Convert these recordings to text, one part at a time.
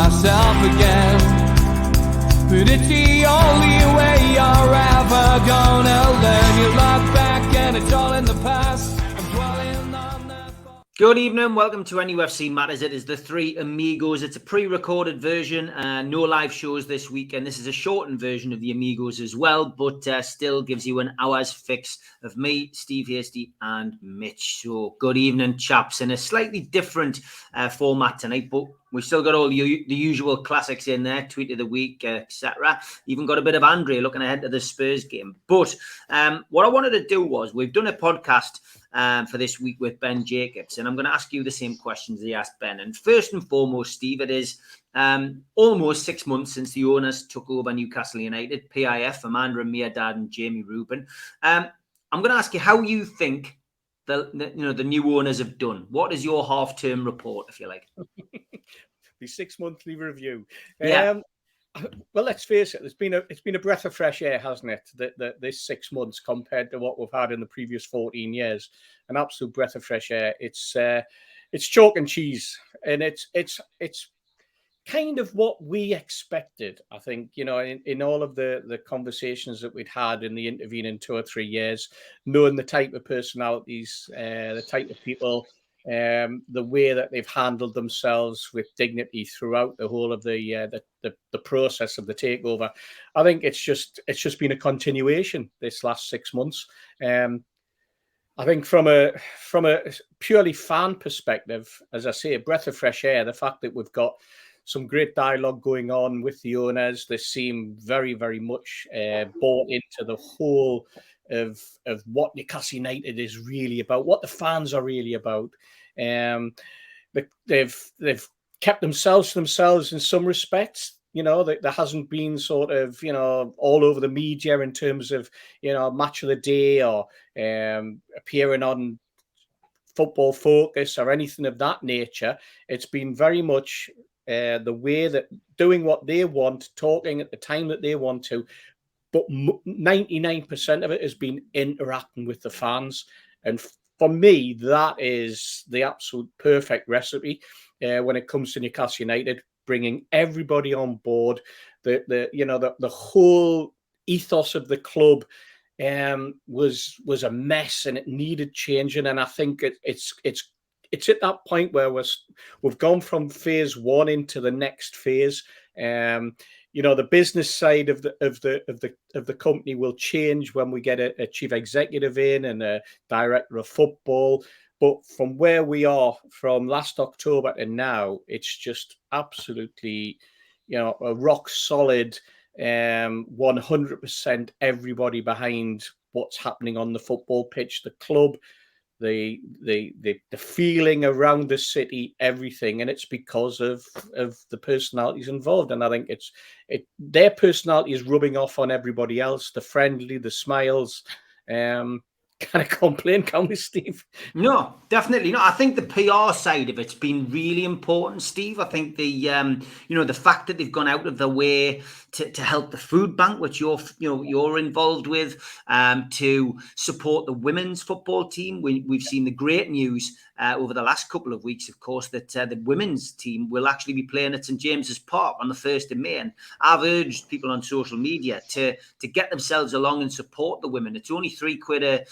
myself again. But it's the only way you're ever gonna learn. You look back and it's all in the past. I'm dwelling on that. Good evening, welcome to NUFC Matters. It is the Three Amigos. It's a pre-recorded version, no live shows this week, and this is a shortened version of the Amigos as well, but still gives you an hour's fix of me, Steve Hasty, and Mitch. So good evening, chaps, in a slightly different format tonight, but we've still got all the usual classics in there, tweet of the week, etc. Even got a bit of Andre looking ahead to the Spurs game. But what I wanted to do was, we've done a podcast for this week with Ben Jacobs, and I'm going to ask you the same questions he asked Ben. And first and foremost, Steve, it is almost 6 months since the owners took over Newcastle United, PIF, Amanda Mirdad and Jamie Rubin. I'm going to ask you how you think the new owners have done. What is your half-term report, if you like? The 6 monthly review. Yeah. Well, let's face it. It's been a breath of fresh air, hasn't it? This 6 months compared to what we've had in the previous 14 years. An absolute breath of fresh air. It's chalk and cheese, and it's kind of what we expected. I think, in all of the conversations that we'd had in the intervening 2 or 3 years, knowing the type of personalities, the type of people. The way that they've handled themselves with dignity throughout the whole of the process of the takeover, I think it's just been a continuation this last 6 months. I think from a purely fan perspective, as I say, a breath of fresh air. The fact that we've got some great dialogue going on with the owners, they seem very, very much bought into the whole of what Newcastle United is really about, what the fans are really about. They've kept themselves to themselves in some respects. There hasn't been sort of, all over the media in terms of, match of the day or appearing on Football Focus or anything of that nature. It's been very much the way that doing what they want, talking at the time that they want to, but 99% of it has been interacting with the fans. And for me, that is the absolute perfect recipe when it comes to Newcastle United, bringing everybody on board. The whole ethos of the club was a mess, and it needed changing. And I think it's at that point where we've gone from phase one into the next phase. The business side of the company will change when we get a chief executive in and a director of football. But from where we are from last October to now, it's just absolutely, a rock solid, 100% everybody behind what's happening on the football pitch, the club, the feeling around the city, everything. And it's because of the personalities involved. And I think their personality is rubbing off on everybody else. The friendly, the smiles. Can I complain, can we, Steve? No, definitely not. I think the PR side of it's been really important, Steve. I think the fact that they've gone out of their way to help the food bank, which you're involved with, to support the women's football team. We've seen the great news over the last couple of weeks, of course, that the women's team will actually be playing at St James's Park on the 1st of May. And I've urged people on social media to get themselves along and support the women. It's only £3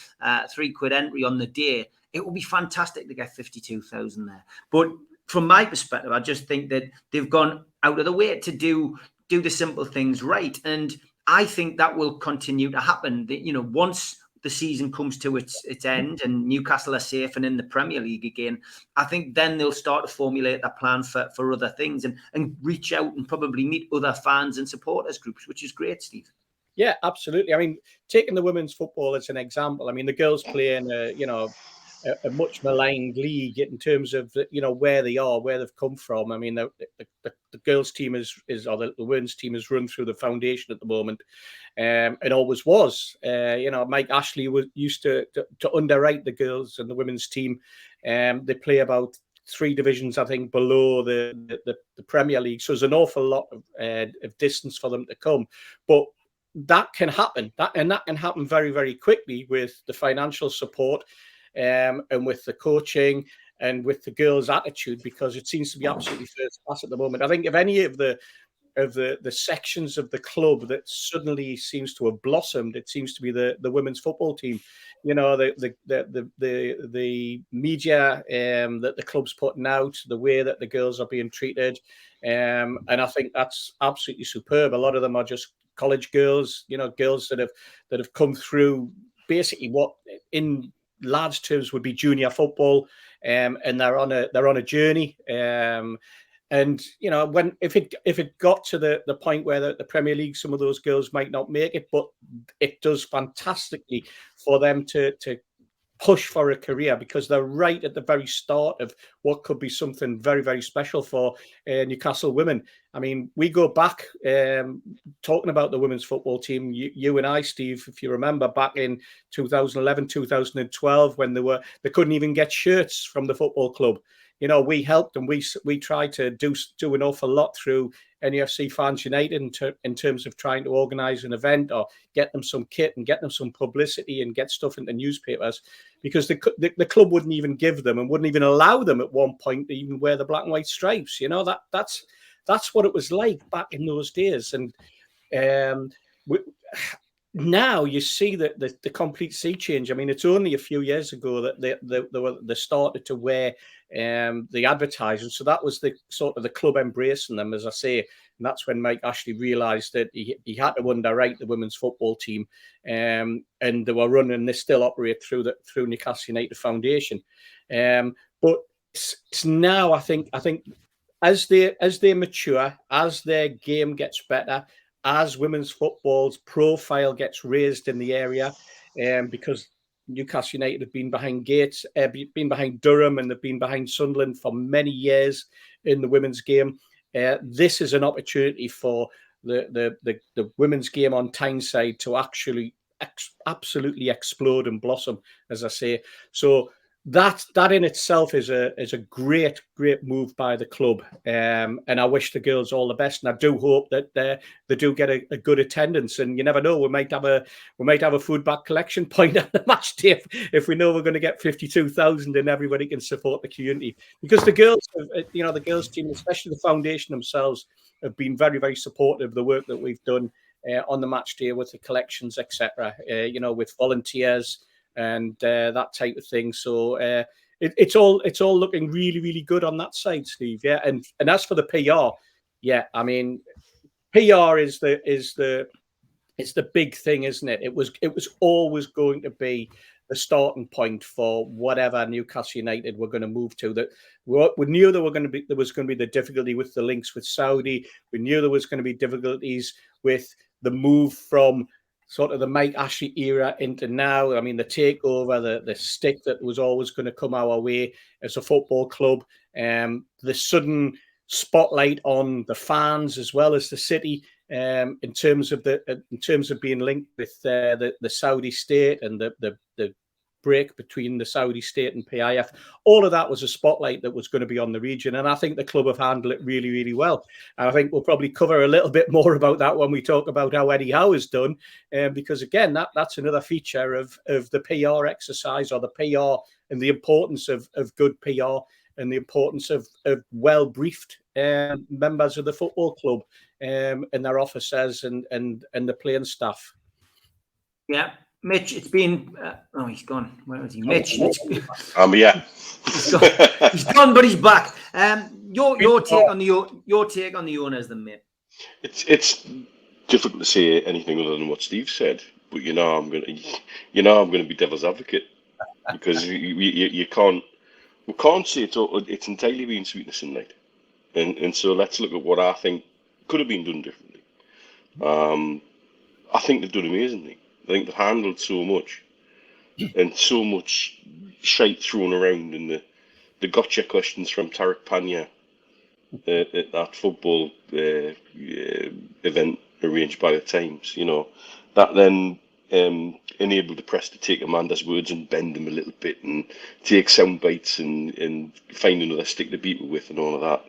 entry on the day. It will be fantastic to get 52,000 there. But from my perspective, I just think that they've gone out of the way to do the simple things right. And I think that will continue to happen. Once the season comes to its end and Newcastle are safe and in the Premier League again, I think then they'll start to formulate a plan for other things and reach out and probably meet other fans and supporters groups, which is great, Steve. Yeah, absolutely. I mean, taking the women's football as an example, I mean, the girls play in a much maligned league in terms of where they are, where they've come from. I mean, the girls' team or the women's team is run through the foundation at the moment, and always was. Mike Ashley used to underwrite the girls and the women's team. They play about 3 divisions, I think, below the Premier League, so there's an awful lot of distance for them to come, but that can happen. That can happen very, very quickly with the financial support and with the coaching and with the girls' attitude, because it seems to be absolutely first class at the moment. I think if any of the sections of the club that suddenly seems to have blossomed, it seems to be the women's football team. You know, the media that the club's putting out, the way that the girls are being treated, and I think that's absolutely superb. A lot of them are just college girls, you know, girls that have come through basically what in lads' terms would be junior football, and they're on a journey. And you know, if it got to the point where the Premier League, some of those girls might not make it, but it does fantastically for them to push for a career, because they're right at the very start of what could be something very, very special for Newcastle women. I mean, we go back talking about the women's football team, you and I, Steve, if you remember, back in 2011, 2012, when they couldn't even get shirts from the football club. You know, we helped and we tried to do an awful lot through NUFC Fans United in terms of trying to organise an event or get them some kit and get them some publicity and get stuff into newspapers, because the club wouldn't even give them and wouldn't even allow them at one point to even wear the black and white stripes. You know, that's what it was like back in those days. And now you see that the complete sea change. I mean, it's only a few years ago that they started to wear the advertising. So that was the sort of the club embracing them, as I say. And that's when Mike Ashley realised that he had to underwrite the women's football team, and they were running. They still operate through Newcastle United Foundation. But it's now, I think as they mature, as their game gets better, as women's football's profile gets raised in the area, because Newcastle United have been behind Gates, been behind Durham, and they've been behind Sunderland for many years in the women's game. This is an opportunity for the women's game on Tyneside to actually absolutely explode and blossom, as I say. So that in itself is a great move by the club, and I wish the girls all the best, and I do hope that they do get a good attendance. And you never know, we might have a food back collection point at the match day if we know we're going to get 52,000 and everybody can support the community, because the girls, you know, the girls team, especially the foundation themselves, have been very, very supportive of the work that we've done on the match day with the collections, etc. You know, with volunteers and that type of thing. So it's all looking really, really good on that side, Steve. Yeah, and as for the PR, yeah, I mean, PR is the big thing, isn't it? It was always going to be the starting point for whatever Newcastle United were going to move to. That we knew there was going to be the difficulty with the links with Saudi. We knew there was going to be difficulties with the move from sort of the Mike Ashley era into now. I mean, the takeover, the stick that was always going to come our way as a football club, the sudden spotlight on the fans as well as the city, in terms of being linked with the Saudi state and the break between the Saudi state and PIF. All of that was a spotlight that was going to be on the region, and I think the club have handled it really, really well. And I think we'll probably cover a little bit more about that when we talk about how Eddie Howe has done, because again, that's another feature of the PR exercise, or the PR and the importance of good PR and the importance of well briefed members of the football club and their officers and the playing staff. Yeah. Mitch, it's been. He's gone. Where is he? Mitch. Yeah. He's gone, but he's back. Your take on the owners, then, mate. It's difficult to say anything other than what Steve said, but I'm going to be devil's advocate, because we can't say it's entirely been sweetness and light, and so let's look at what I think could have been done differently. I think they've done amazingly. I think they've handled so much and so much shite thrown around, and the gotcha questions from Tariq Panya at that football event arranged by the Times, that then enabled the press to take Amanda's words and bend them a little bit and take sound bites and find another stick to beat with and all of that.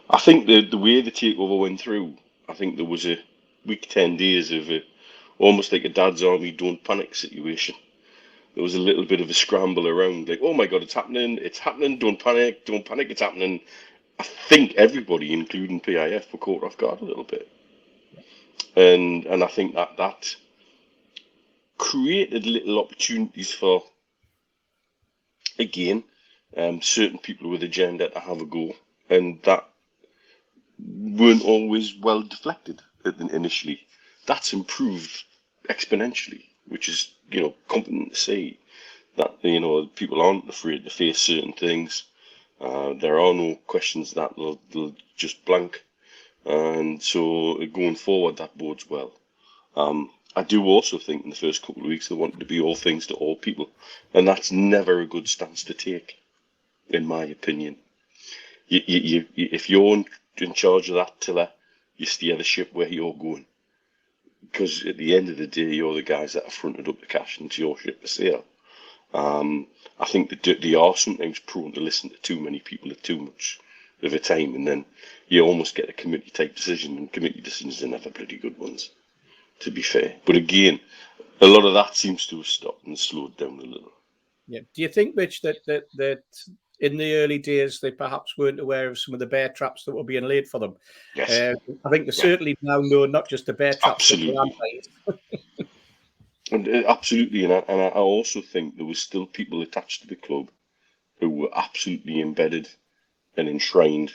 I think the way the takeover went through, I think there was a week, 10 days of almost like a dad's army don't panic situation. there was a little bit of a scramble around, like, oh my God, it's happening, don't panic, it's happening. I think everybody, including PIF, were caught off guard a little bit. And I think that created little opportunities for, again, certain people with agenda to have a go, and that weren't always well deflected initially. That's improved exponentially, which is, competent to say that, people aren't afraid to face certain things. There are no questions that they'll just blank. And so going forward, that bodes well. I do also think in the first couple of weeks they wanted to be all things to all people, and that's never a good stance to take, in my opinion. If you're in charge of that tiller, you steer the ship where you're going, because at the end of the day, you're the guys that have fronted up the cash and it's your ship to sail. I think that they are sometimes prone to listen to too many people at too much of a time, and then you almost get a committee type decision, and committee decisions are never bloody good ones, to be fair. But again, a lot of that seems to have stopped and slowed down a little. Yeah. Do you think, Mitch, that in the early days they perhaps weren't aware of some of the bear traps that were being laid for them? Yes. I think they certainly now know not just the bear traps. Absolutely. And absolutely, and I also think there was still people attached to the club who were absolutely embedded and enshrined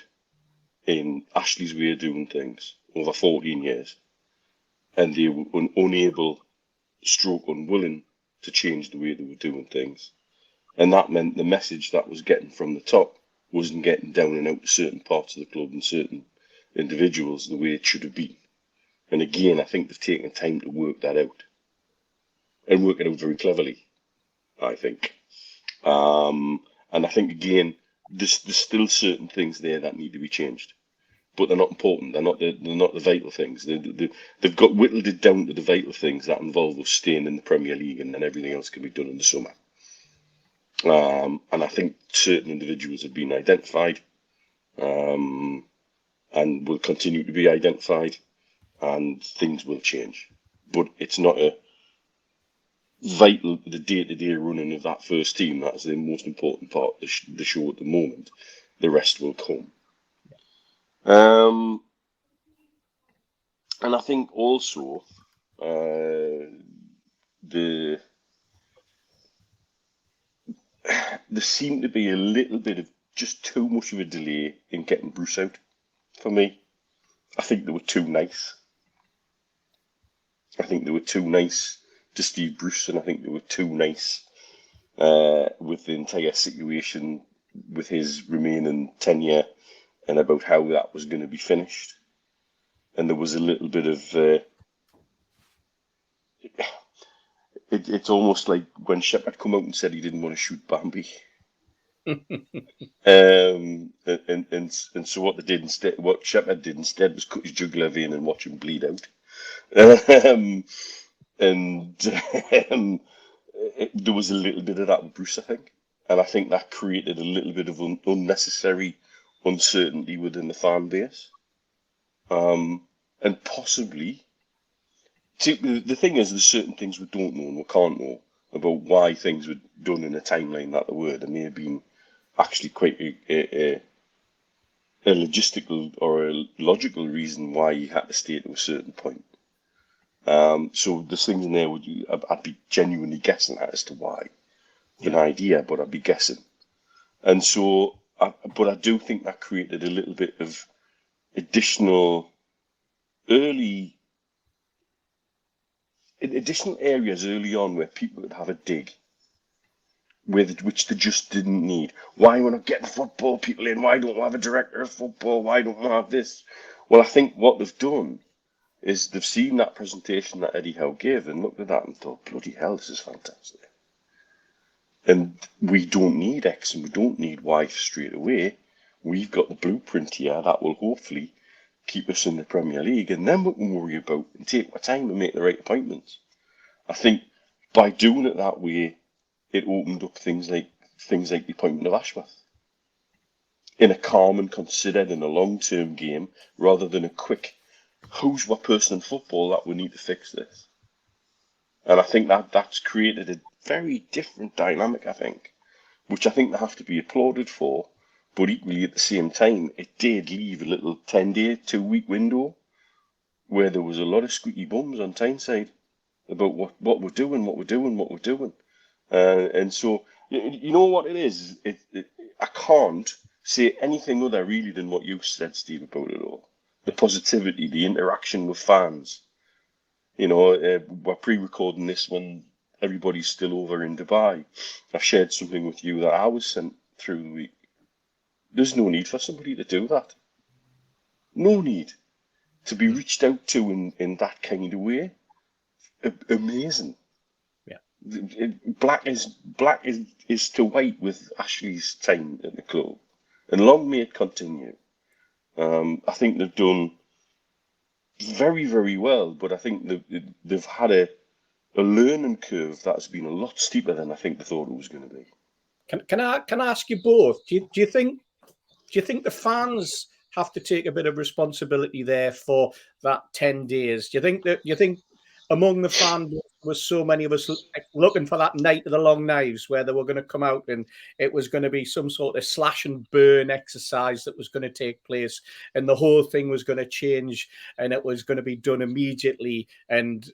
in Ashley's way of doing things over 14 years, and they were unable, unwilling to change the way they were doing things, and that meant the message that was getting from the top wasn't getting down and out to certain parts of the club and certain individuals the way it should have been. And again, I think they've taken time to work that out, and work it out very cleverly, I think. And I think, again, there's still certain things there that need to be changed, but they're not important. They're not the vital things. They've got whittled it down to the vital things that involve us staying in the Premier League, and then everything else can be done in the summer. And I think certain individuals have been identified, and will continue to be identified, and things will change. But it's not a vital, the day-to-day running of that first team. That's the most important part of the show at the moment. The rest will come. And I think also there seemed to be a little bit of just too much of a delay in getting Bruce out for me. I think they were too nice. To Steve Bruce, and I think they were too nice with the entire situation, with his remaining tenure, and about how that was going to be finished. And there was a little bit of it's almost like when Shepherd come out and said he didn't want to shoot Bambi. And so what they did instead, what Shepherd did instead, was cut his jugular vein and watch him bleed out. And there was a little bit of that with Bruce, I think. And I think that created a little bit of unnecessary uncertainty within the fan base. And possibly, see, the thing is, there's certain things we don't know and we can't know about why things were done in a timeline that they were. There may have been actually quite a logistical or a logical reason why he had to stay to a certain point. So there's things in there I'd be genuinely guessing as to why. An idea, but I'd be guessing. And so, but I do think that created a little bit of additional areas early on where people would have a dig, which they just didn't need. Why we're not getting football people in? Why don't we have a director of football? Why don't we have this? Well, I think what they've done is they've seen that presentation that Eddie Howe gave and looked at that and thought, bloody hell, this is fantastic. And we don't need X and we don't need Y straight away. We've got the blueprint here that will hopefully keep us in the Premier League, and then we can worry about and take our time and make the right appointments. I think by doing it that way, it opened up things like the appointment of Ashworth in a calm and considered and a long-term game, rather than a quick, who's what person in football that we need to fix this. And I think that's created very different dynamic, I think, which I think they have to be applauded for. But equally at the same time, it did leave a little 10-day, 2-week window where there was a lot of squeaky bums on Tyneside about what we're doing. And so, you know what it is? I can't say anything other really than what you said, Steve, about it all. The positivity, the interaction with fans. You know, we're pre-recording this when everybody's still over in Dubai. I shared something with you that I was sent through the week. There's no need for somebody to do that. No need to be reached out to in that kind of way. Amazing. Yeah. Black is to white with Ashley's time at the club, and long may it continue. I think they've done very, very well, but I think they've had a learning curve that's been a lot steeper than I think they thought it was going to be. Can I ask you both? Do you think the fans have to take a bit of responsibility there for that 10 days? Do you think among the fans was so many of us looking for that night of the long knives where they were going to come out and it was going to be some sort of slash and burn exercise that was going to take place and the whole thing was going to change and it was going to be done immediately? And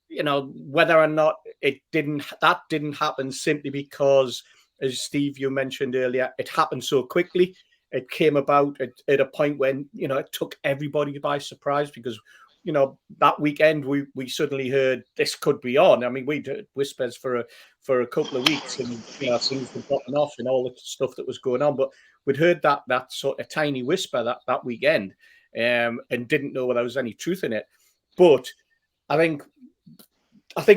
you know, whether or not that didn't happen simply because, as Steve, you mentioned earlier, it happened so quickly. It came about at a point when, you know, it took everybody by surprise because, you know, that weekend we suddenly heard this could be on. I mean, we did whispers for a couple of weeks and, you know, things were dropping off and all the stuff that was going on. But we'd heard that sort of tiny whisper that weekend and didn't know whether there was any truth in it. But I think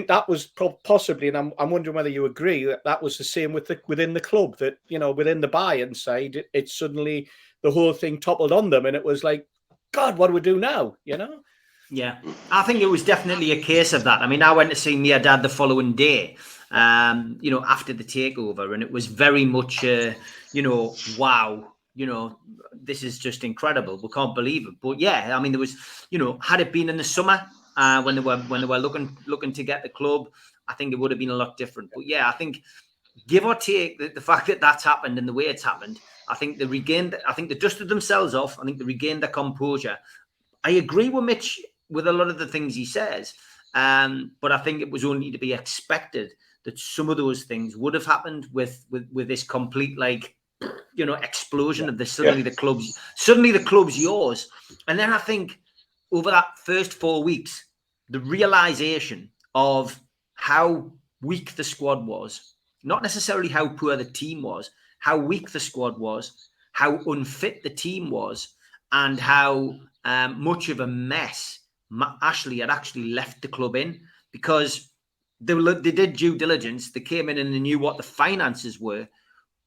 that was possibly, and I'm wondering whether you agree that was the same within the club, that, you know, within the buy-in side, it suddenly, the whole thing toppled on them and it was like, God, what do we do now? You know? Yeah, I think it was definitely a case of that. I mean, I went to see my dad the following day, you know, after the takeover, and it was very much, you know, wow, you know, this is just incredible. We can't believe it. But yeah, I mean, there was, you know, had it been in the summer, when they were looking to get the club, I think it would have been a lot different. But yeah, I think give or take the fact that that's happened and the way it's happened, I think they dusted themselves off. I think they regained their composure. I agree with Mitch with a lot of the things he says, but I think it was only to be expected that some of those things would have happened with this complete, like, you know, explosion of suddenly the club's yours. And then I think over that first 4 weeks, the realization of how weak the squad was, not necessarily how poor the team was, how weak the squad was, how unfit the team was, and how much of a mess Ashley had actually left the club in, because they did due diligence. They came in and they knew what the finances were,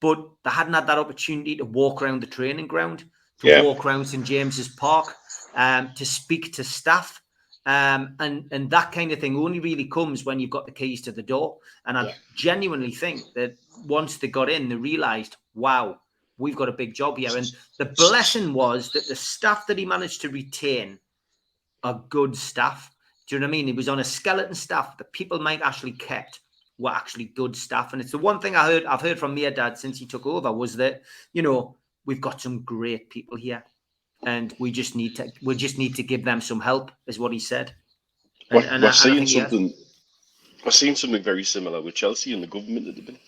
but they hadn't had that opportunity to walk around the training ground, to walk around St. James's Park, to speak to staff. And that kind of thing only really comes when you've got the keys to the door. And I genuinely think that once they got in, they realised, wow, we've got a big job here. And the blessing was that the staff that he managed to retain are good staff. Do you know what I mean? He was on a skeleton staff. The people Mike Ashley kept were actually good staff. And it's the one thing I've heard from my dad since he took over was that, you know, we've got some great people here. And we just need to give them some help, is what he said. We're seeing something very similar with Chelsea and the government at the minute.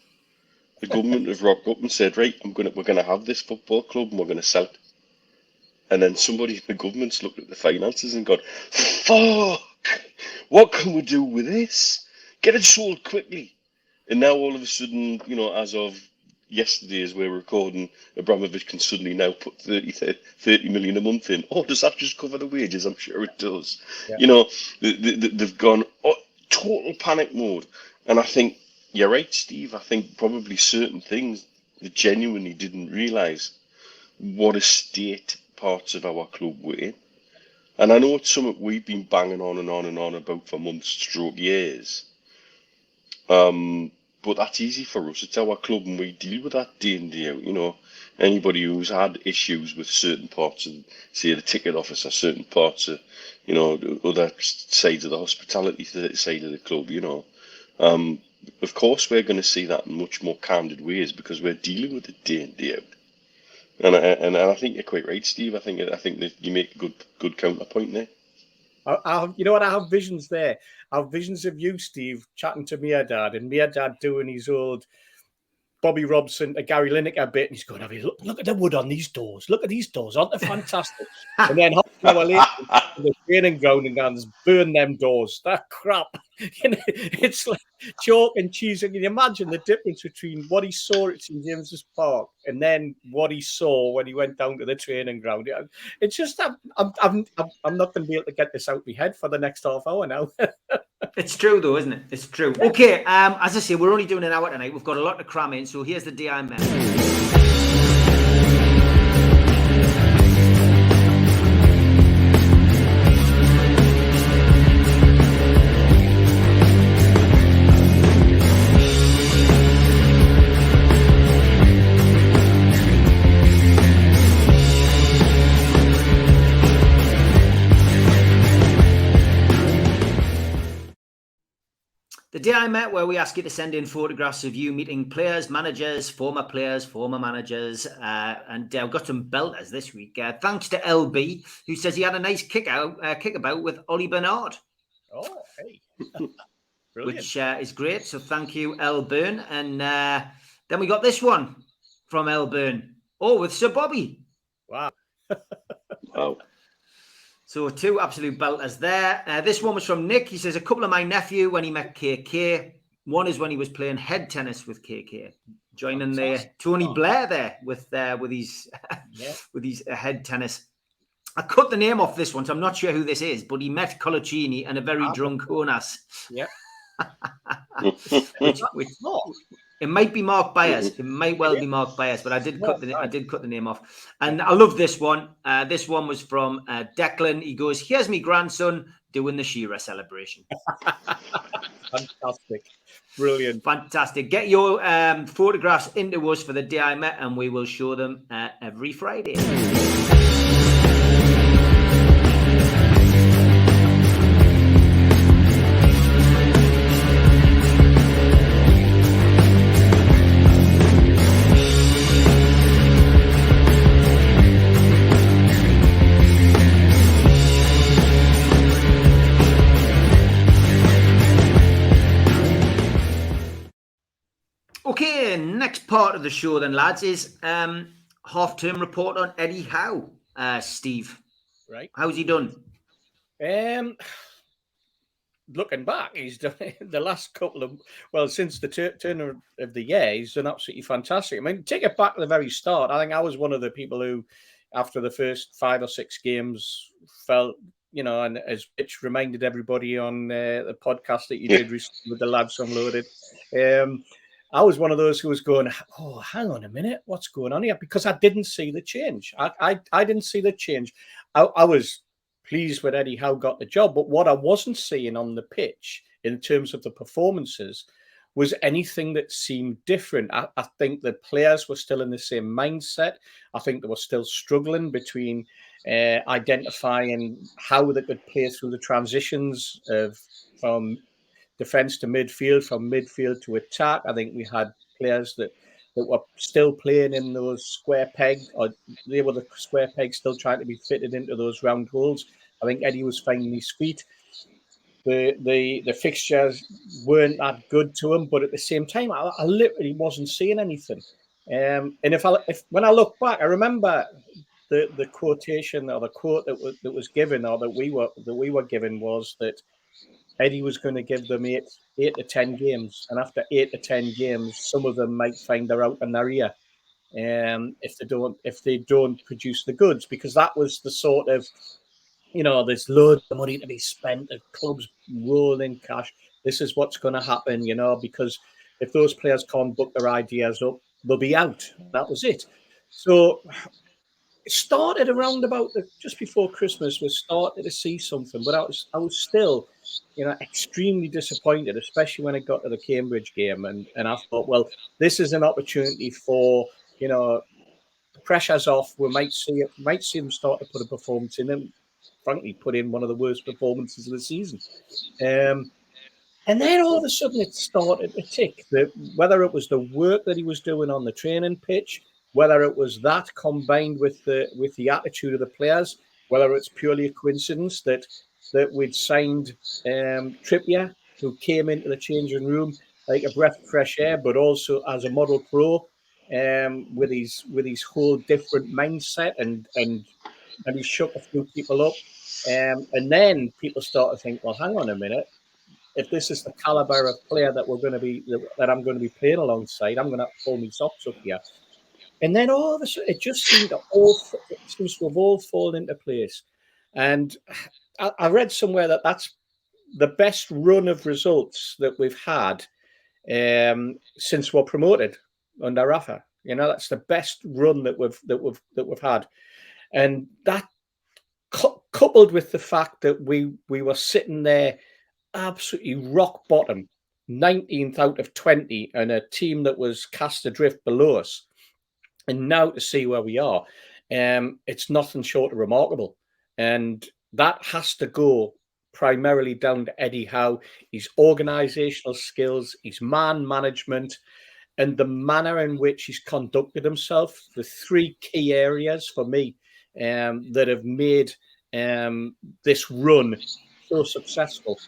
The government have rocked up and said, right, we're gonna have this football club and we're gonna sell it. And then somebody in the government's looked at the finances and gone, fuck, what can we do with this? Get it sold quickly. And now all of a sudden, you know, as of yesterday, as we're recording, Abramovich can suddenly now put 30 million a month in. Oh, does that just cover the wages? I'm sure it does. Yeah. You know, they've gone total panic mode. And I think, you're right, Steve, I think probably certain things they genuinely didn't realise what a state parts of our club were in. And I know it's something we've been banging on and on and on about for months, stroke years. But that's easy for us. It's our club and we deal with that day in, day out. You know, anybody who's had issues with certain parts of, say, the ticket office or certain parts of, you know, the other sides of the hospitality side of the club, you know, of course we're going to see that in much more candid ways because we're dealing with it day in, day out. And I think you're quite right, Steve. I think that you make a good counterpoint there. You know what? I have visions there. I have visions of you, Steve, chatting to me dad, and me dad doing his old Bobby Robson, a Gary Lineker bit, and he's going, look at the wood on these doors. Look at these doors. Aren't they fantastic? And then half an hour later, the training ground and guns burn them doors. That crap. It's like chalk and cheese. Can you imagine the difference between what he saw at St James's Park and then what he saw when he went down to the training ground? It's just I'm not going to be able to get this out of my head for the next half hour now. It's true, though, isn't it? It's true. Okay, as I say, we're only doing an hour tonight. We've got a lot to cram in, so here's the day I met. The day I met, where we ask you to send in photographs of you meeting players, managers, former managers, and I've got some belters this week. Thanks to LB, who says he had a nice kickabout with Ollie Bernard. Oh, hey. Which is great. So thank you, L Byrne. And then we got this one from L Byrne. Oh, with Sir Bobby. Wow. Wow. So two absolute belters there. This one was from Nick. He says, a couple of my nephew when he met KK. One is when he was playing head tennis with KK. Joining the Tony Blair there with his with his head tennis. I cut the name off this one, so I'm not sure who this is, but he met Colaccini and a very drunk Jonas. Yeah. which it might be Mark Byers. It might well be Mark Byers, but I did cut the name off. And I love this one. This one was from Declan. He goes, "Here's me grandson doing the Shearer celebration." Fantastic. Brilliant. Fantastic. Get your photographs into us for the day I met, and we will show them every Friday. Okay, next part of the show then, lads, is half-term report on Eddie Howe. Steve, right? How's he done? Looking back, he's done the last couple of since the turn of the year, he's done absolutely fantastic. I mean, take it back to the very start. I think I was one of the people who, after the first 5 or 6 games, felt, and as Rich reminded everybody on the podcast that you did recently with the lads unloaded. I was one of those who was going, oh, hang on a minute, what's going on here? Because I didn't see the change. I didn't see the change. I was pleased with Eddie Howe got the job, but what I wasn't seeing on the pitch in terms of the performances was anything that seemed different. I think the players were still in the same mindset. I think they were still struggling between identifying how they could play through the transitions from defense to midfield, from midfield to attack. I think we had players that were still playing in those square peg, or they were the square peg still trying to be fitted into those round holes. I think Eddie was finding his feet. The fixtures weren't that good to him, but at the same time, I literally wasn't seeing anything. And when I look back, I remember the quotation or the quote that was given, or that we were given, was that Eddie was going to give them 8 to 10 games, and after 8 to 10 games, some of them might find they're out in their ear, if they don't produce the goods, because that was the sort of, there's loads of money to be spent, the club's rolling cash. This is what's going to happen, because if those players can't book their ideas up, they'll be out. That was it. So it started around about just before Christmas. We started to see something, but I was still, extremely disappointed, especially when it got to the Cambridge game. And I thought, well, this is an opportunity for, the pressure's off. We might see them start to put a performance in, and frankly, put in one of the worst performances of the season. And then all of a sudden it started to tick. Whether it was the work that he was doing on the training pitch, whether it was that combined with the attitude of the players, whether it's purely a coincidence that we'd signed Trippier, who came into the changing room like a breath of fresh air, but also as a model pro, with his whole different mindset, and he shook a few people up. And then people start to think, well, hang on a minute. If this is the caliber of player that I'm going to be playing alongside, I'm going to have to pull my socks up here. And then all of a sudden, it seems to have all fallen into place. And I read somewhere that that's the best run of results that we've had since we're promoted under Rafa. You know, that's the best run that we've had, and that coupled with the fact that we were sitting there absolutely rock bottom, 19th out of 20, and a team that was cast adrift below us, and now to see where we are, it's nothing short of remarkable, and that has to go primarily down to Eddie Howe, his organisational skills, his man management, and the manner in which he's conducted himself. The three key areas for me that have made this run so successful.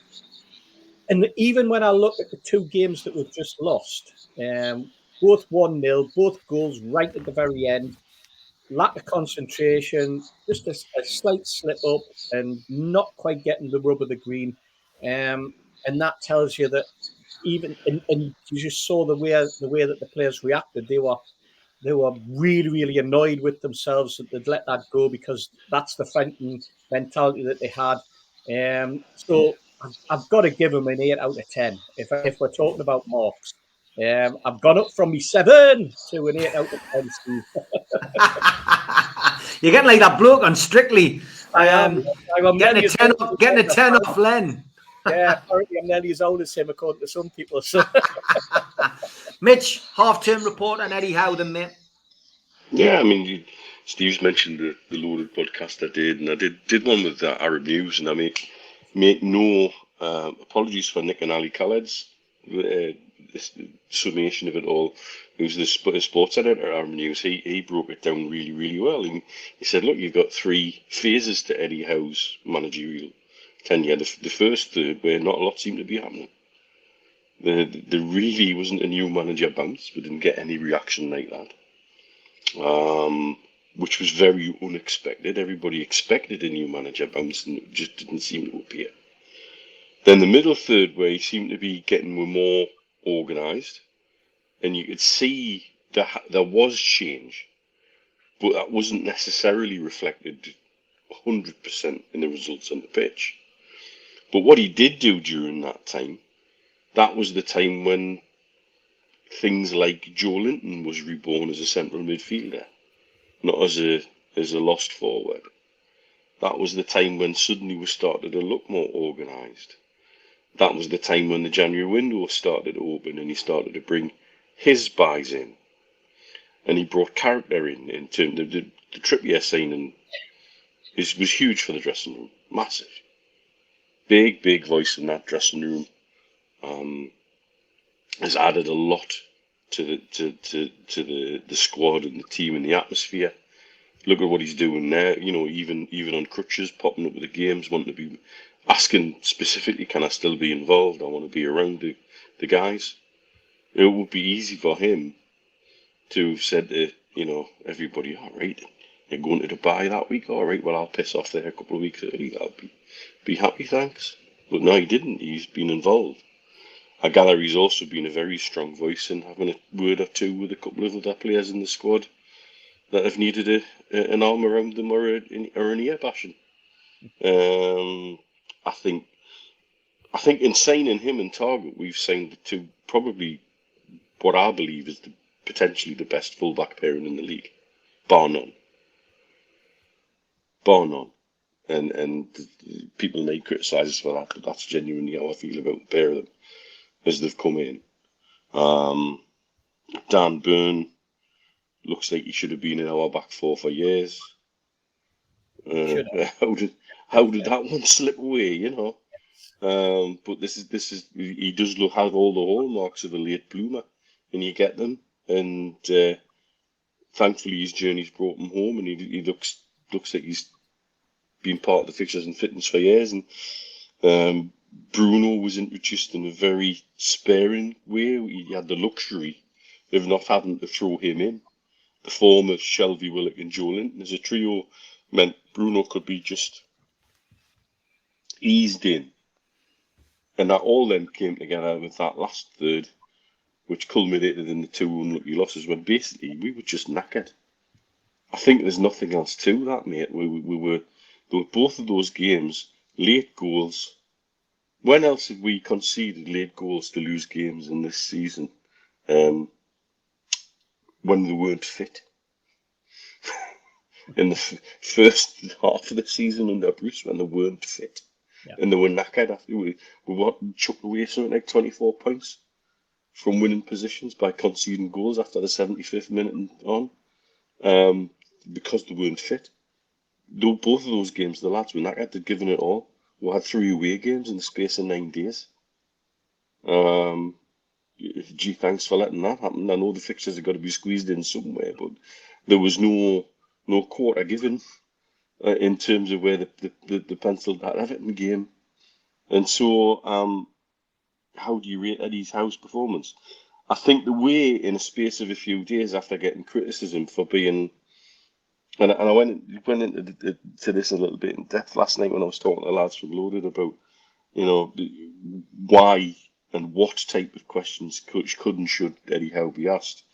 And even when I look at the two games that we've just lost, both 1-0, both goals right at the very end, lack of concentration, just a slight slip up, and not quite getting the rub of the green. And that tells you that even and you just saw the way that the players reacted. They were really, really annoyed with themselves that they'd let that go, because that's the fighting mentality that they had. So I've got to give them an 8 out of 10 if we're talking about marks. I've gone up from me 7 to an 8 out of 10, Steve. You're getting like that bloke on Strictly. I am. Getting a 10 off Len. Yeah, apparently I'm nearly as old as him, according to some people. So. Mitch, half-term report on Eddie Howe, then, mate. Yeah, I mean, Steve's mentioned the loaded podcast I did, and I did one with Arab News, and I make no apologies for Nick and Ali Khaled's this summation of it all. Who's the sports editor at Arab News? He broke it down really, really well. And he said, look, you've got 3 phases to Eddie Howe's managerial tenure. The first third, where not a lot seemed to be happening. There really wasn't a new manager bounce. We didn't get any reaction like that, which was very unexpected. Everybody expected a new manager bounce, and it just didn't seem to appear. Then the middle third, where he seemed to be getting more organised, and you could see that there was change, but that wasn't necessarily reflected 100% in the results on the pitch. But what he did do during that time, that was the time when things like Joe Linton was reborn as a central midfielder, not as a lost forward. That was the time when suddenly we started to look more organised. That was the time when the January window started to open, and he started to bring his buys in, and he brought character in terms of the Trippier signing. Was huge for the dressing room, massive, big voice in that dressing room. Has added a lot to the squad and the team and the atmosphere. Look at what he's doing there. You know, even on crutches, popping up with the games, wanting to be asking specifically, can I still be involved? I want to be around the guys. It would be easy for him to have said to, everybody, all right, you're going to Dubai that week? All right, well, I'll piss off there a couple of weeks early. I'll be happy, thanks. But no, he didn't. He's been involved. I gather he's also been a very strong voice in having a word or two with a couple of other players in the squad that have needed an arm around them or an ear bashing. I think in signing him and Target, we've signed to probably what I believe is potentially the best fullback pairing in the league, bar none. And people may criticise us for that, but that's genuinely how I feel about the pair of them as they've come in. Dan Burn looks like he should have been in our back four for years. How did that one slip away? But this is he does have all the hallmarks of a late bloomer, and you get them. And thankfully, his journey's brought him home, and he looks like he's been part of the fixtures and fitness for years. And Bruno was introduced in a very sparing way. He had the luxury of not having to throw him in. The form of Shelvey, Willock, and Joe Linton as a trio meant Bruno could be just eased in. And that all then came together with that last third, which culminated in the 2 unlucky losses when basically we were just knackered. I think there's nothing else to that, mate. We were both of those games, late goals. When else have we conceded late goals to lose games in this season? When they weren't fit. In the first half of the season under Bruce, when they weren't fit. Yeah. And they were knackered after we chucked away something like 24 points from winning positions by conceding goals after the 75th minute and on, because they weren't fit. Though both of those games, the lads were knackered. They'd given it all. We had 3 away games in the space of 9 days. Gee, thanks for letting that happen. I know the fixtures have got to be squeezed in somewhere, but there was no quarter given in terms of where the penciled that Everton game. And so, how do you rate Eddie Howe's performance? I think the way, in a space of a few days after getting criticism for being, and I went into this a little bit in depth last night when I was talking to lads from Loaded about, why and what type of questions could and should Eddie Howe be asked.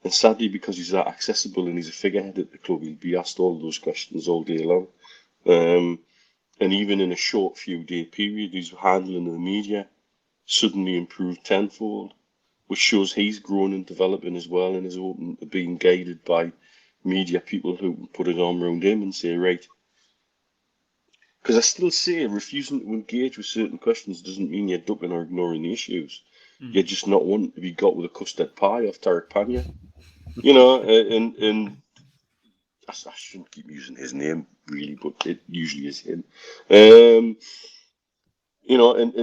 And sadly, because he's that accessible and he's a figurehead at the club, he'll be asked all those questions all day long. And even in a short few day period, his handling of the media suddenly improved tenfold, which shows he's grown and developing as well and is open to being guided by media people who put his arm around him and say, right. Because I still say refusing to engage with certain questions doesn't mean you're ducking or ignoring the issues. You're just not wanting to be got with a custard pie off Tarek Panya. And I shouldn't keep using his name, really, but it usually is him. And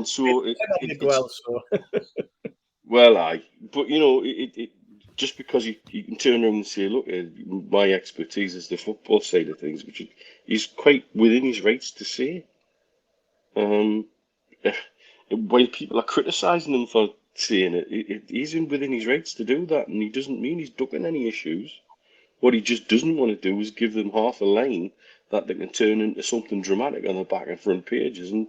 so... But, it just because you can turn around and say, look, my expertise is the football side of things, which he's quite within his rights to say. While people are criticising him for saying it, he's within his rights to do that, and he doesn't mean he's ducking any issues. What he just doesn't want to do is give them half a line that they can turn into something dramatic on the back and front pages and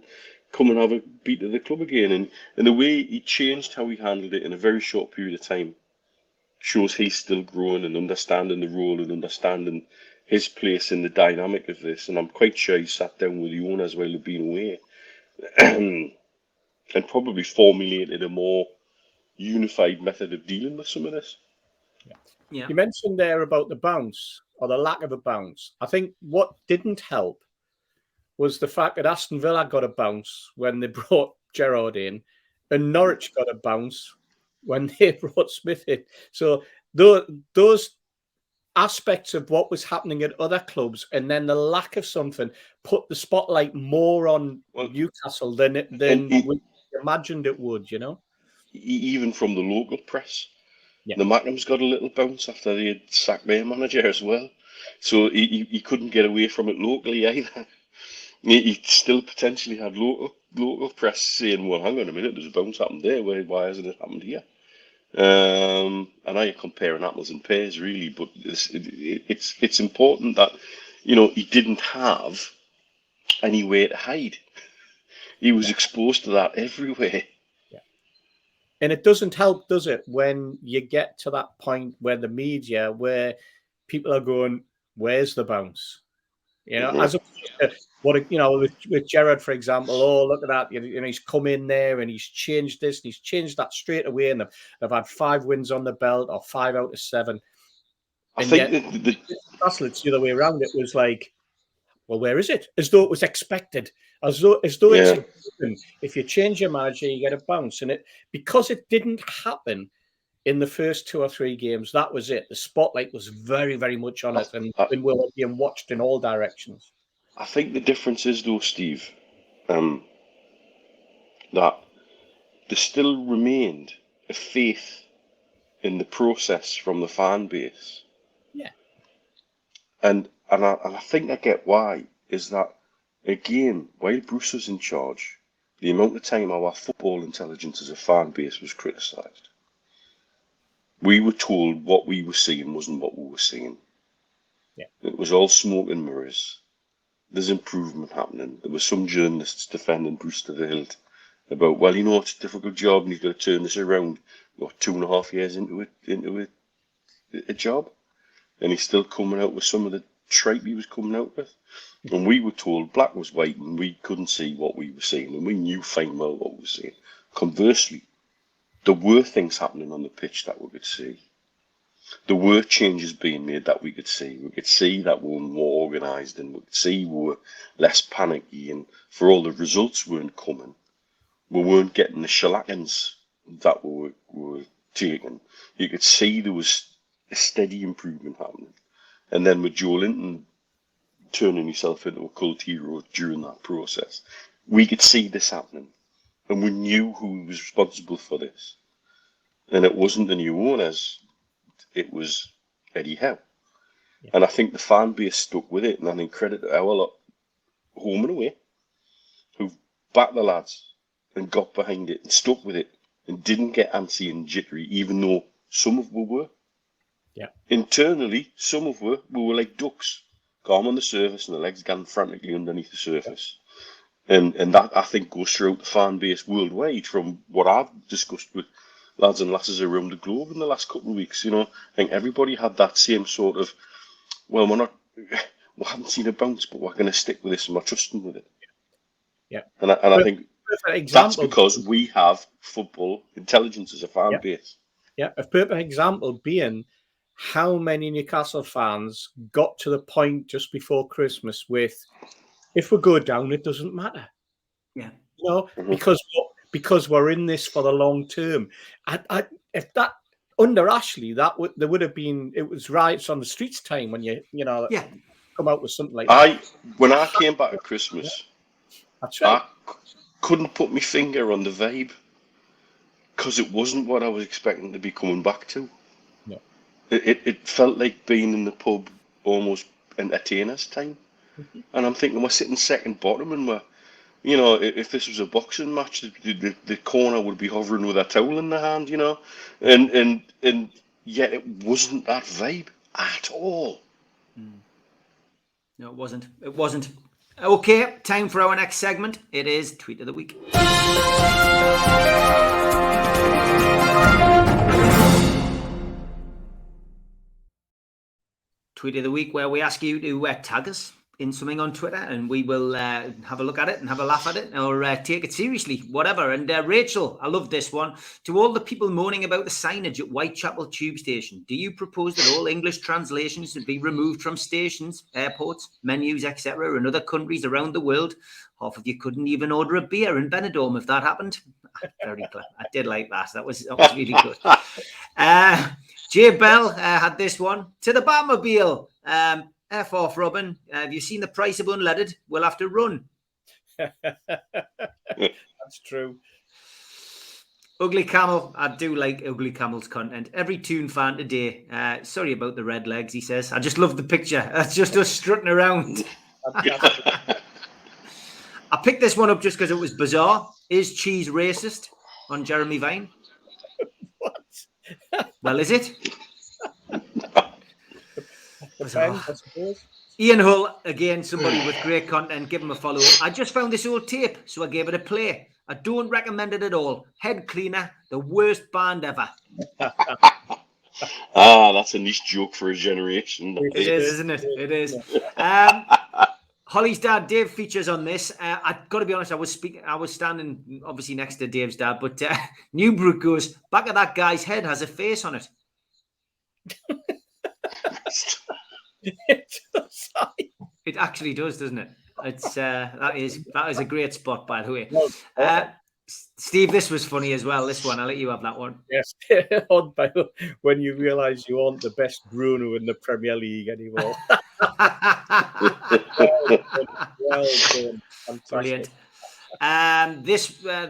come and have a beat of the club again. And the way he changed how he handled it in a very short period of time shows he's still growing and understanding the role and understanding his place in the dynamic of this. And I'm quite sure he sat down with the owners while they've been away and probably formulated a more unified method of dealing with some of this. Yeah. You mentioned there about the bounce or the lack of a bounce. I think what didn't help was the fact that Aston Villa got a bounce when they brought Gerrard in, and Norwich got a bounce when they brought Smith in. So those aspects of what was happening at other clubs, and then the lack of something, put the spotlight more on Newcastle than we imagined it would. Even from the local press. Yeah. The Macnams got a little bounce after they had sacked their manager as well. So he couldn't get away from it locally either. He still potentially had local press saying, well, hang on a minute, there's a bounce happened there. Why hasn't it happened here? I know you're comparing apples and pears, really, but it's important that, he didn't have anywhere to hide. He was exposed to that everywhere. And it doesn't help, does it, when you get to that point where the media, where people are going, where's the bounce? As with Gerrard, for example, look at that. He's come in there and he's changed this and he's changed that straight away. And they've had 5 wins on the belt, or 5 out of 7. I think it's the other way around. It was like, well, where is it? As though it was expected. As though it's if you change your manager, you get a bounce. And because it didn't happen in the first 2 or 3 games, that was it. The spotlight was very, very much on it, and we're being watched in all directions. I think the difference is, though, Steve, that there still remained a faith in the process from the fan base. Yeah. And I think I get why, is that, again, while Bruce was in charge, the amount of time our football intelligence as a fan base was criticised. We were told what we were seeing wasn't what we were seeing. Yeah. It was all smoke and mirrors. There's improvement happening. There were some journalists defending Bruce to the hilt about, well, you know, it's a difficult job and he's got to turn this around. What, 2.5 years into a job? And he's still coming out with some of the tripe he was coming out with. And we were told black was white and we couldn't see what we were seeing, and we knew fine well what we were seeing. Conversely, there were things happening on the pitch that we could see. There were changes being made that we could see. We could see that we were more organised, and we could see we were less panicky, and for all the results weren't coming, we weren't getting the shellackings that we were taking. You could see there was a steady improvement happening. And then with Joe Linton turning himself into a cult hero during that process, we could see this happening. And we knew who was responsible for this. And it wasn't the new owners, it was Eddie Howe. Yeah. And I think the fan base stuck with it, and I think credit to our lot, home and away, who backed the lads and got behind it and stuck with it and didn't get antsy and jittery, even though some of us were. Yeah. Internally, some of us we were like ducks, calm on the surface and the legs going frantically underneath the surface. And that, I think, goes throughout the fan base worldwide, from what I've discussed with lads and lasses around the globe in the last couple of weeks. You know, I think everybody had that same sort of, well, we haven't seen a bounce, but we're going to stick with this and we're trusting with it. Yeah. And I think that's because we have football intelligence as a fan base. Yeah, a perfect example being how many Newcastle fans got to the point just before Christmas with, if we go down, it doesn't matter. Yeah. You know, because we're in this for the long term. If that under Ashley, there would have been, it was riots on the streets time when you come out with something like that. When I came back at Christmas, that's right. I couldn't put my finger on the vibe, because it wasn't what I was expecting to be coming back to. No. It felt like being in the pub almost entertainers time. Mm-hmm. And I'm thinking, we're sitting second bottom, and we're, you know, if this was a boxing match, the corner would be hovering with a towel in the hand, you know, and yet it wasn't that vibe at all. No, it wasn't. It wasn't. Okay, time for our next segment. It is Tweet of the Week. Tweet of the Week, where we ask you to tag us in something on Twitter, and we will have a look at it and have a laugh at it, or take it seriously, whatever. And Rachel, I love this one. To all the people moaning about the signage at Whitechapel Tube Station, do you propose that all English translations should be removed from stations, airports, menus, etc. in other countries around the world? Half of you couldn't even order a beer in Benidorm if that happened. Very clever. I did like that. That was really good. Jay Bell had this one. To the Batmobile. F off, Robin. Have you seen the price of unleaded? We'll have to run. That's true. Ugly Camel. I do like Ugly Camel's content. Every Toon fan today. Sorry about the red legs, he says. I just love the picture. That's just us strutting around. I picked this one up just because it was bizarre. Is cheese racist? On Jeremy Vine. What? Well, is it? Depends, I suppose. Ian Hull, again, somebody with great content. Give him a follow. I just found this old tape, so I gave it a play. I don't recommend it at all. Head Cleaner, the worst band ever. That's a niche joke for a generation. It is, isn't it? It is. Holly's dad, Dave, features on this. I've got to be honest, I was standing obviously next to Dave's dad, but Newbrook goes, back of that guy's head has a face on it. It actually does, doesn't it? It's that is a great spot, by the way. Steve, this was funny as well. This one, I'll let you have that one. Yes, when you realise you aren't the best Bruno in the Premier League anymore. Well done. Brilliant. This oh,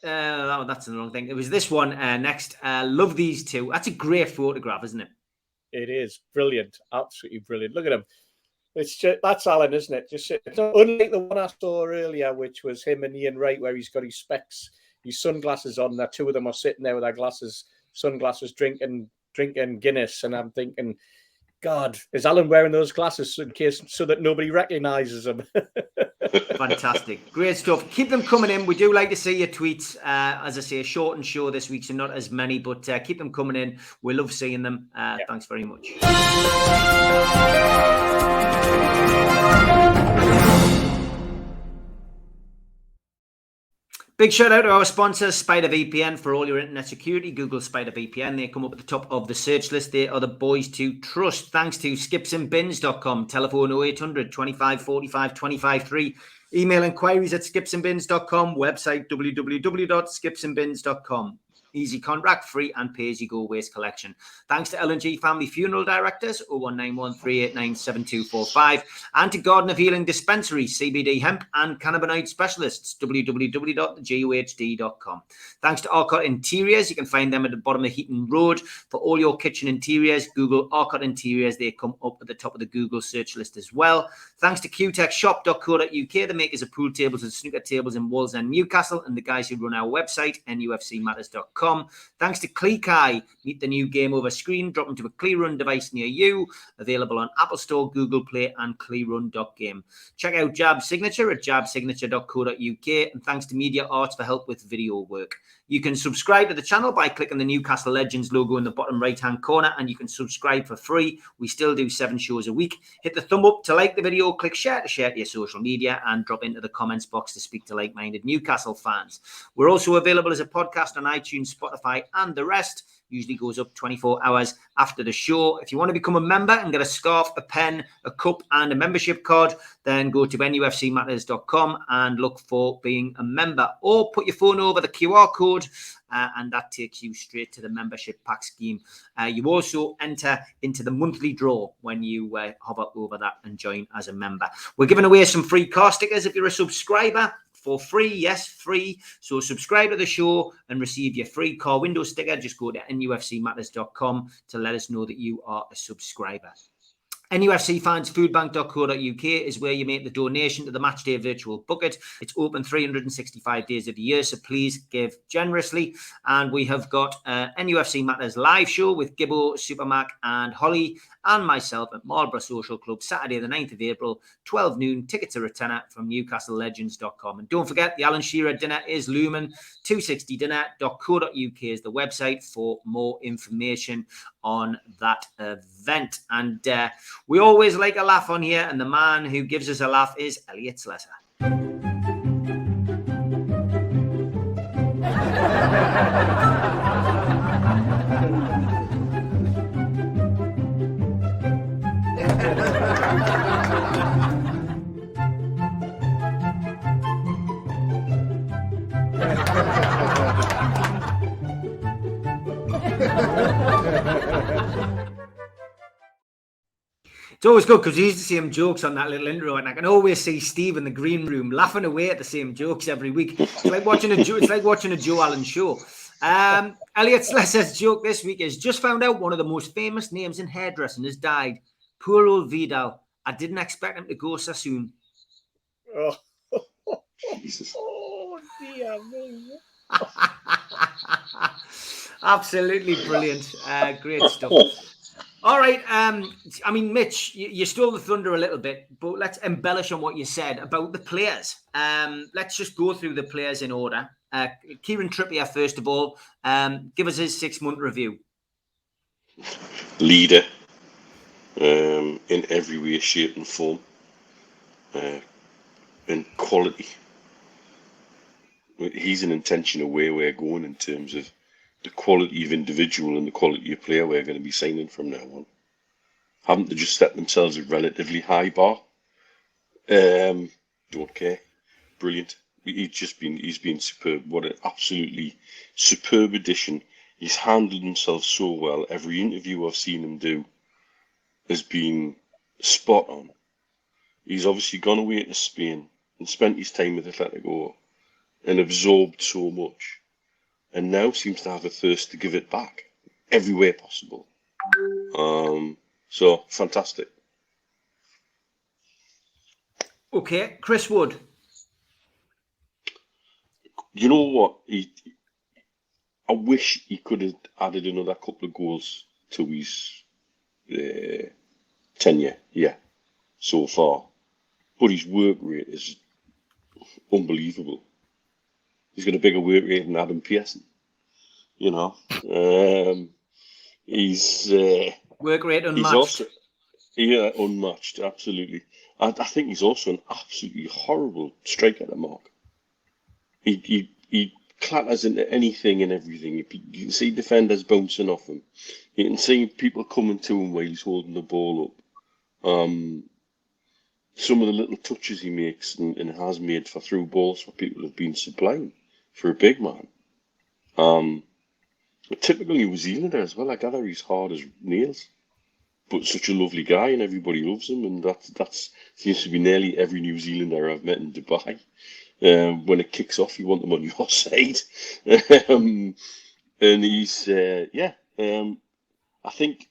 that's the wrong thing. It was this one next. Love these two. That's a great photograph, isn't it? It is brilliant, absolutely brilliant. Look at him. It's just, that's Alan, isn't it? Just unlike the one I saw earlier, which was him and Ian Wright, where he's got his specs, his sunglasses on. The two of them are sitting there with their sunglasses, drinking Guinness, and I'm thinking, God, is Alan wearing those glasses in case so that nobody recognises him? Fantastic. Great stuff. Keep them coming in. We do like to see your tweets. As I say, a shortened show this week, so not as many, but keep them coming in. We love seeing them. Thanks very much. Big shout out to our sponsors, Spider VPN, for all your internet security. Google Spider VPN. They come up at the top of the search list. They are the boys to trust. Thanks to skipsandbins.com. Telephone 0800 25 45 25 3. Email inquiries at skipsandbins.com. Website www.skipsandbins.com. Easy contract, free and pay-as-you-go waste collection. Thanks to L&G Family Funeral Directors, 01913897245, and to Garden of Healing Dispensary, CBD Hemp and Cannabinoid Specialists, www.guhd.com. Thanks to Arcot Interiors. You can find them at the bottom of Heaton Road. For all your kitchen interiors, Google Arcot Interiors. They come up at the top of the Google search list as well. Thanks to qtechshop.co.uk, the makers of pool tables and snooker tables in Walls and Newcastle, and the guys who run our website, NUFCmatters.com. Thanks to Cleekai. Meet the new game over screen. Drop into a ClearRun device near you. Available on Apple Store, Google Play, and clearrun.game. Check out Jab Signature at jabsignature.co.uk. And thanks to Media Arts for help with video work. You can subscribe to the channel by clicking the Newcastle Legends logo in the bottom right-hand corner, and you can subscribe for free. We still do 7 shows a week. Hit the thumb up to like the video, click share to your social media, and drop into the comments box to speak to like-minded Newcastle fans. We're also available as a podcast on iTunes, Spotify, and the rest. Usually goes up 24 hours after the show. If you want to become a member and get a scarf, a pen, a cup, and a membership card, then go to nufcmatters.com and look for being a member, or put your phone over the QR code and that takes you straight to the membership pack scheme. You also enter into the monthly draw when you hover over that and join as a member. We're giving away some free car stickers if you're a subscriber. For free, yes, free. So subscribe to the show and receive your free car window sticker. Just go to nufcmatters.com to let us know that you are a subscriber. NUFCfansfoodbank.co.uk is where you make the donation to the Matchday Virtual Bucket. It's open 365 days of the year, so please give generously. And we have got NUFC Matters live show with Gibbo, Supermac and Holly and myself at Marlborough Social Club, Saturday the 9th of April, 12 noon. Tickets are a tenner from newcastlelegends.com. And don't forget, the Alan Shearer dinner is looming. 260dinner.co.uk is the website for more information on that event. And we always like a laugh on here, and the man who gives us a laugh is Elliot Slesser. It's always good because we use the same jokes on that little intro, and I can always see Steve in the green room laughing away at the same jokes every week. It's like watching a Joe Allen show. Elliot Slesser's joke this week is: just found out one of the most famous names in hairdressing has died. Poor old Vidal. I didn't expect him to go so soon. Oh, Jesus. oh dear me. Absolutely brilliant. Great stuff. All right. I mean, Mitch, you stole the thunder a little bit, but let's embellish on what you said about the players. Let's just go through the players in order. Kieran Trippier, first of all, give us his 6-month review. Leader in every way, shape and form. And quality. He's an intention of where we're going in terms of the quality of individual and the quality of player we're going to be signing from now on. Haven't they just set themselves a relatively high bar? Don't care. Brilliant. He's been superb. What an absolutely superb addition. He's handled himself so well. Every interview I've seen him do has been spot on. He's obviously gone away to Spain and spent his time with Atletico and absorbed so much, and now seems to have a thirst to give it back every way possible. So fantastic. Okay, Chris Wood. You know what? I wish he could have added another couple of goals to his tenure, so far. But his work rate is unbelievable. He's got a bigger work rate than Adam Pearson. You know, he's work rate unmatched. He's also unmatched, absolutely. I think he's also an absolutely horrible striker at the mark. He clatters into anything and everything. You can see defenders bouncing off him. You can see people coming to him while he's holding the ball up. Some of the little touches he makes and has made for through balls for people have been sublime for a big man. Typically New Zealander as well. I gather he's hard as nails, but such a lovely guy and everybody loves him. And that seems to be nearly every New Zealander I've met in Dubai. When it kicks off, you want them on your side. And he's, I think,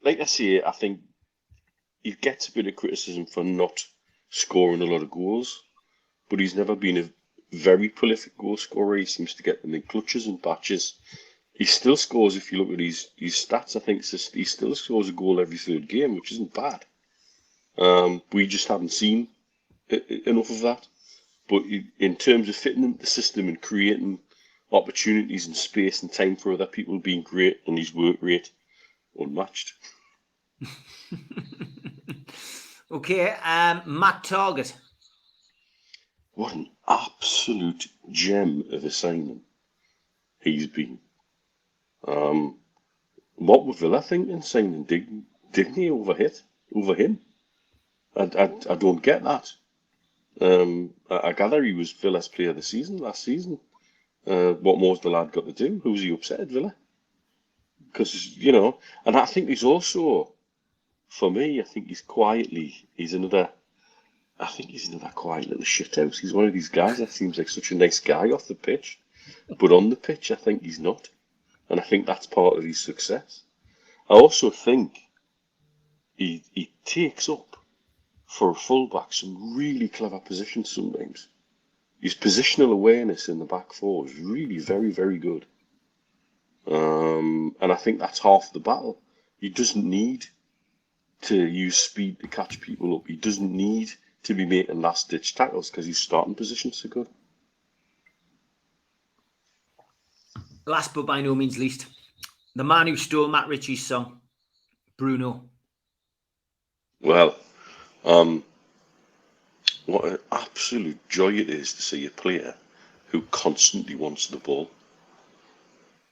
like I say, I think he gets a bit of criticism for not scoring a lot of goals, but he's never been a very prolific goal scorer. He seems to get them in clutches and batches. He still scores, if you look at his stats, I think he still scores a goal every third game, which isn't bad. We just haven't seen enough of that. But in terms of fitting into the system and creating opportunities and space and time for other people, being great, and his work rate unmatched. Okay, Matt Target. What an absolute gem of a signing he's been. What were Villa thinking signing Digney over him? I don't get that. I gather he was Villa's player of the season last season. What more's the lad got to do? Who's he upset at Villa? Because, and I think he's also, for me, I think he's another quiet little shithouse. He's one of these guys that seems like such a nice guy off the pitch, but on the pitch, I think he's not. And I think that's part of his success. I also think he takes up, for a fullback, some really clever positions sometimes. His positional awareness in the back four is really very, very good. And I think that's half the battle. He doesn't need to use speed to catch people up. He doesn't need to be making last-ditch tackles because his starting positions are good. Last but by no means least, the man who stole Matt Ritchie's song, Bruno. Well, what an absolute joy it is to see a player who constantly wants the ball.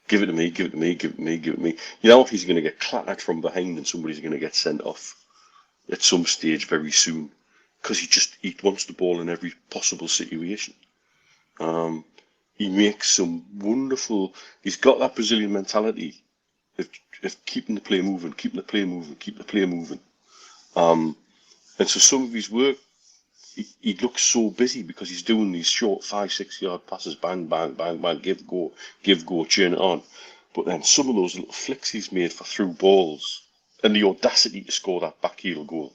Give it to me, give it to me, give it to me, give it to me. You know, if he's going to get clattered from behind and somebody's going to get sent off at some stage very soon because he wants the ball in every possible situation. He makes some wonderful. He's got that Brazilian mentality of keeping the play moving, keeping the play moving, keeping the play moving. And so some of his work, he looks so busy because he's doing these short 5-6 yard passes, bang, bang, bang, bang, give, go, churn it on. But then some of those little flicks he's made for through balls and the audacity to score that backheel goal.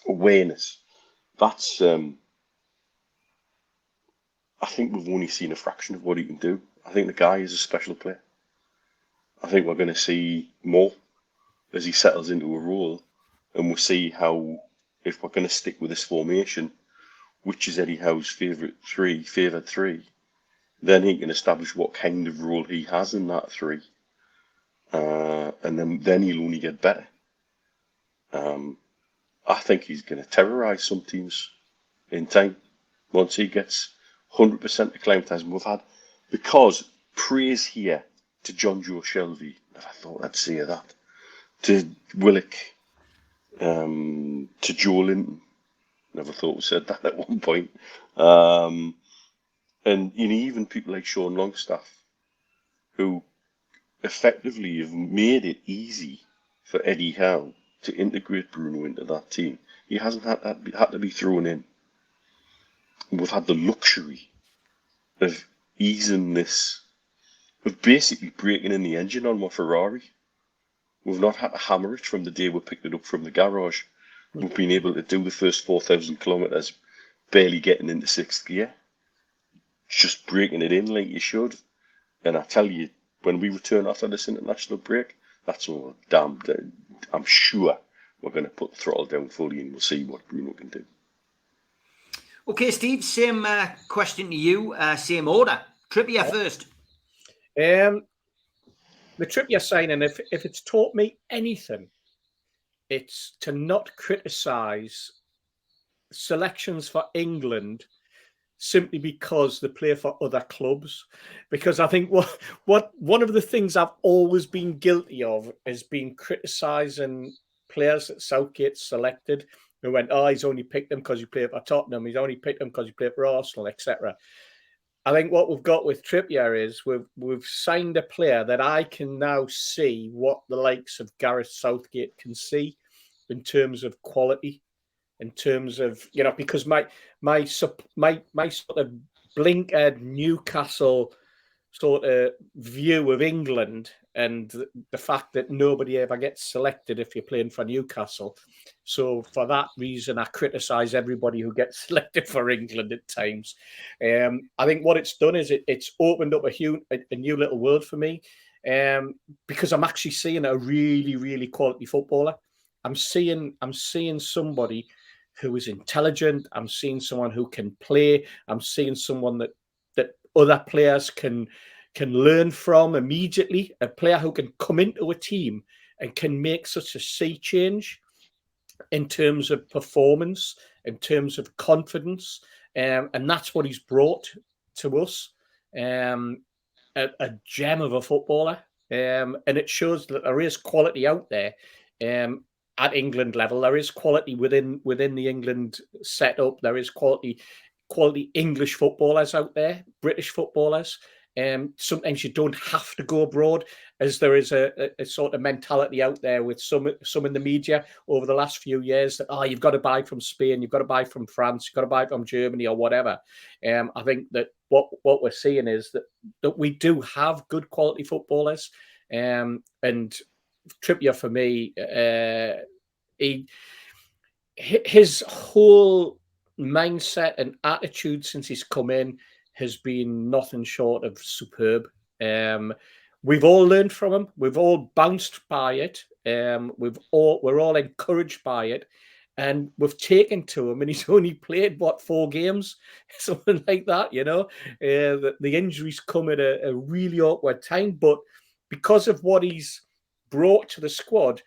Awareness. That's, I think we've only seen a fraction of what he can do. I think the guy is a special player. I think we're going to see more as he settles into a role, and we'll see how, if we're going to stick with this formation, which is Eddie Howe's favoured three, then he can establish what kind of role he has in that three, and then he'll only get better. I think he's going to terrorise some teams in time once he gets 100% acclimatised. We've had, because praise here to John Joe Shelby, never thought I'd say that, to Willock, to Joe Linton, never thought we said that at one point, and even people like Sean Longstaff, who effectively have made it easy for Eddie Howe to integrate Bruno into that team. He hasn't had to be thrown in. we've had the luxury of easing this, of basically breaking in the engine on my Ferrari. We've not had to hammer it from the day we picked it up from the garage. We've been able to do the first 4,000 kilometres barely getting into sixth gear, just breaking it in like you should. And I tell you, when we return after this international break, that's all damn. I'm sure we're going to put the throttle down fully, and we'll see what Bruno can do. Okay, Steve, same question to you, same order. Trippier first. The Trippier signing, if it's taught me anything, it's to not criticise selections for England simply because they play for other clubs. Because I think what one of the things I've always been guilty of is being criticising players that Southgate selected who went, oh, he's only picked him because he played for Tottenham, he's only picked him because he played for Arsenal, etc. I think what we've got with Trippier is we've signed a player that I can now see what the likes of Gareth Southgate can see in terms of quality, in terms of, you know, because my sort of blinkered Newcastle sort of view of England and the fact that nobody ever gets selected if you're playing for Newcastle. So for that reason, I criticise everybody who gets selected for England at times. I think what it's done is it's opened up a new little world for me, because I'm actually seeing a really, really quality footballer. I'm seeing somebody who is intelligent. I'm seeing someone who can play. I'm seeing someone that other players can learn from immediately. A player who can come into a team and can make such a sea change in terms of performance, in terms of confidence, and that's what he's brought to us. A gem of a footballer, and it shows that there is quality out there. At England level, there is quality within the England setup. There is quality English footballers out there, British footballers. Sometimes you don't have to go abroad, as there is a sort of mentality out there with some in the media over the last few years that, you've got to buy from Spain, you've got to buy from France, you've got to buy from Germany or whatever. I think that what we're seeing is that we do have good quality footballers, and Trippier for me, his whole mindset and attitude since he's come in has been nothing short of superb. We've all learned from him. We've all bounced by it. We're all encouraged by it, and we've taken to him. And he's only played 4 games, something like that. You know, the injuries come at a really awkward time, but because of what he's brought to the squad,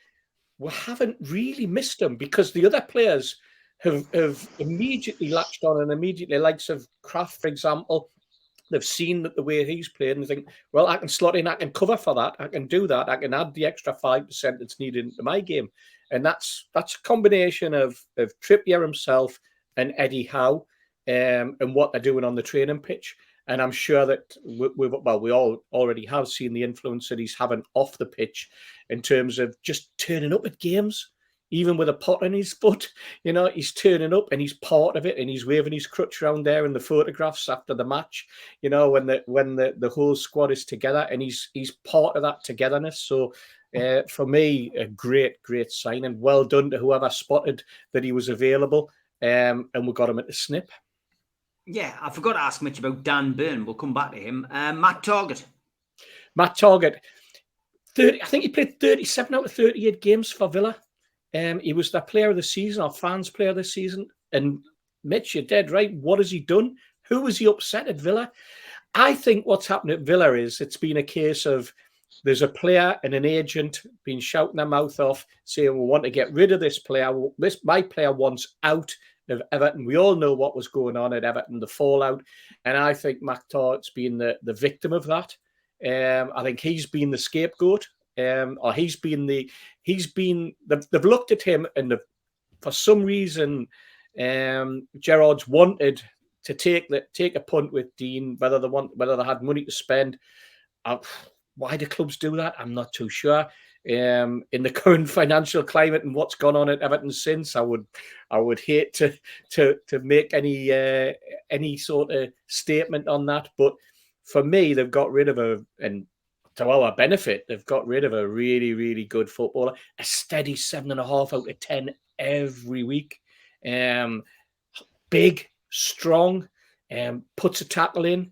we haven't really missed him, because the other players have immediately latched on, and immediately, likes of Kraft, for example, they've seen that the way he's played and they think, well, I can slot in, I can cover for that, I can do that, I can add the extra 5% that's needed into my game. And that's a combination of Trippier himself and Eddie Howe, and what they're doing on the training pitch. And I'm sure that we all already have seen the influence that he's having off the pitch in terms of just turning up at games, even with a pot on his foot. You know, he's turning up and he's part of it, and he's waving his crutch around there in the photographs after the match, you know, when the whole squad is together, and he's part of that togetherness. So for me, a great signing. Well done to whoever spotted that he was available, and we got him at the snip. Yeah, I forgot to ask Mitch about Dan Burn. We'll come back to him. Matt Targett. Matt Targett, I think he played 37 out of 38 games for Villa. He was the player of the season, or fans' player of the season. And Mitch, you're dead right. What has he done? Who was he upset at Villa? I think what's happened at Villa is it's been a case of there's a player and an agent been shouting their mouth off, saying, we want to get rid of this player. My player wants out of Everton. We all know what was going on at Everton, the fallout. And I think Matt Targett's been the victim of that. I think he's been the scapegoat. Or they've looked at him, and for some reason, Gerrard's wanted to take a punt with Dean, whether they had money to spend. Why do clubs do that? I'm not too sure. In the current financial climate and what's gone on at Everton since, I would hate to make any sort of statement on that. But for me, they've got rid of and to our benefit, they've got rid of a really, really good footballer, a steady 7.5 out of 10 every week. Big, strong, puts a tackle in,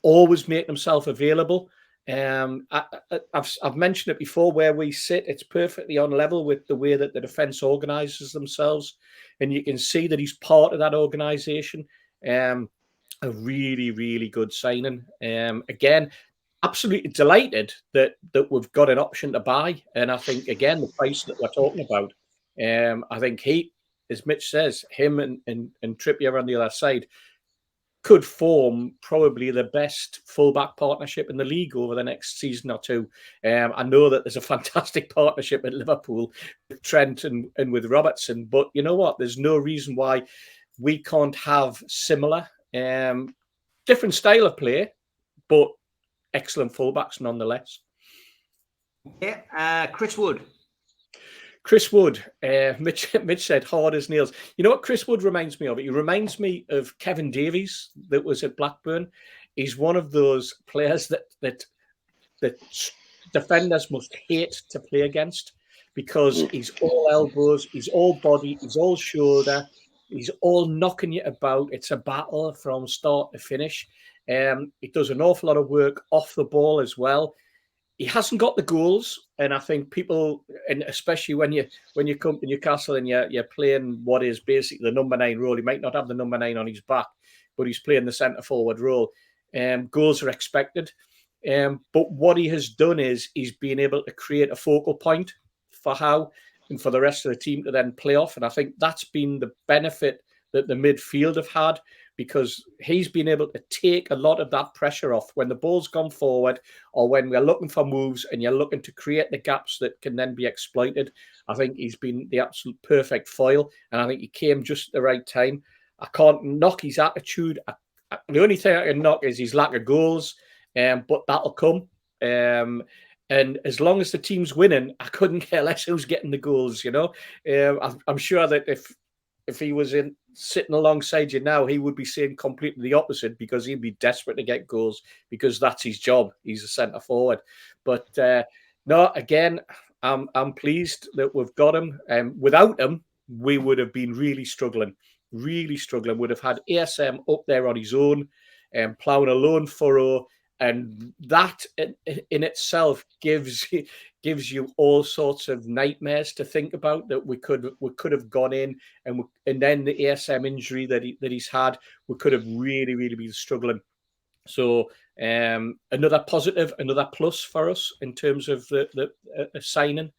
always make himself available. I've mentioned it before, where we sit, it's perfectly on level with the way that the defence organises themselves. And you can see that he's part of that organisation. A really, really good signing. Again, absolutely delighted that we've got an option to buy. And I think, again, the price that we're talking about, I think he, as Mitch says, him and Trippier on the other side could form probably the best fullback partnership in the league over the next season or two. I know that there's a fantastic partnership at Liverpool with Trent and with Robertson, but you know what? There's no reason why we can't have similar, different style of play, but excellent fullbacks nonetheless. Yeah, Chris Wood. Chris Wood, Mitch said hard as nails. You know what Chris Wood reminds me of? He reminds me of Kevin Davies that was at Blackburn. He's one of those players that defenders must hate to play against, because he's all elbows, he's all body, he's all shoulder, he's all knocking you about. It's a battle from start to finish. He does an awful lot of work off the ball as well. He hasn't got the goals, and I think people, and especially when you come to Newcastle and you're playing what is basically the number 9 role, he might not have the number 9 on his back, but he's playing the centre forward role. Goals are expected, but what he has done is he's been able to create a focal point for Howe and for the rest of the team to then play off, and I think that's been the benefit that the midfield have had, because he's been able to take a lot of that pressure off when the ball's gone forward, or when we're looking for moves and you're looking to create the gaps that can then be exploited. I think he's been the absolute perfect foil, and I think he came just at the right time. I can't knock his attitude. The only thing I can knock is his lack of goals, but that'll come. And as long as the team's winning, I couldn't care less who's getting the goals, you know. I'm sure that if he was sitting alongside you now, he would be saying completely the opposite, because he'd be desperate to get goals, because that's his job. He's a centre forward. But no, again, I'm pleased that we've got him. Without him, we would have been really struggling. Would have had ASM up there on his own, ploughing a lone furrow, and that in itself gives you all sorts of nightmares to think about, that we could have gone in, and then the ASM injury that he's had, we could have really, really been struggling. So another positive, another plus for us in terms of the signing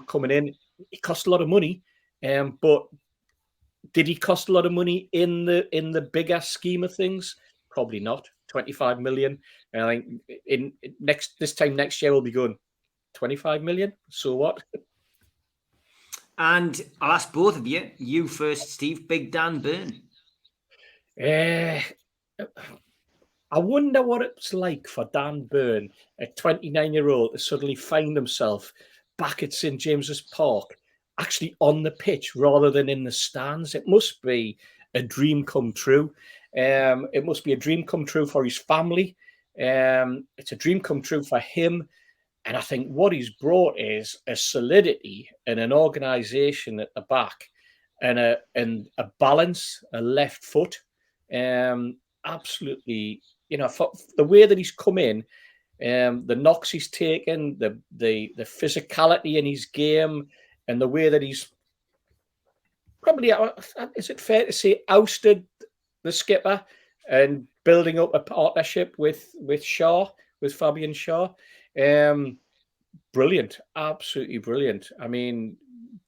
coming in. It cost a lot of money, but did he cost a lot of money in the bigger scheme of things? Probably not. 25 million. And I think this time next year we'll be going 25 million. So what? And I'll ask both of you. You first, Steve. Big Dan Burn. I wonder what it's like for Dan Burn, a 29-year-old, to suddenly find himself back at St James's Park, actually on the pitch rather than in the stands. It must be a dream come true. It must be a dream come true for his family. It's a dream come true for him. And I think what he's brought is a solidity and an organisation at the back, and a balance, a left foot. Absolutely, you know, for the way that he's come in, the knocks he's taken, the physicality in his game, and the way that he's probably, is it fair to say, ousted the skipper and building up a partnership with Shaw, with Fabian Shaw. Brilliant, absolutely brilliant. I mean,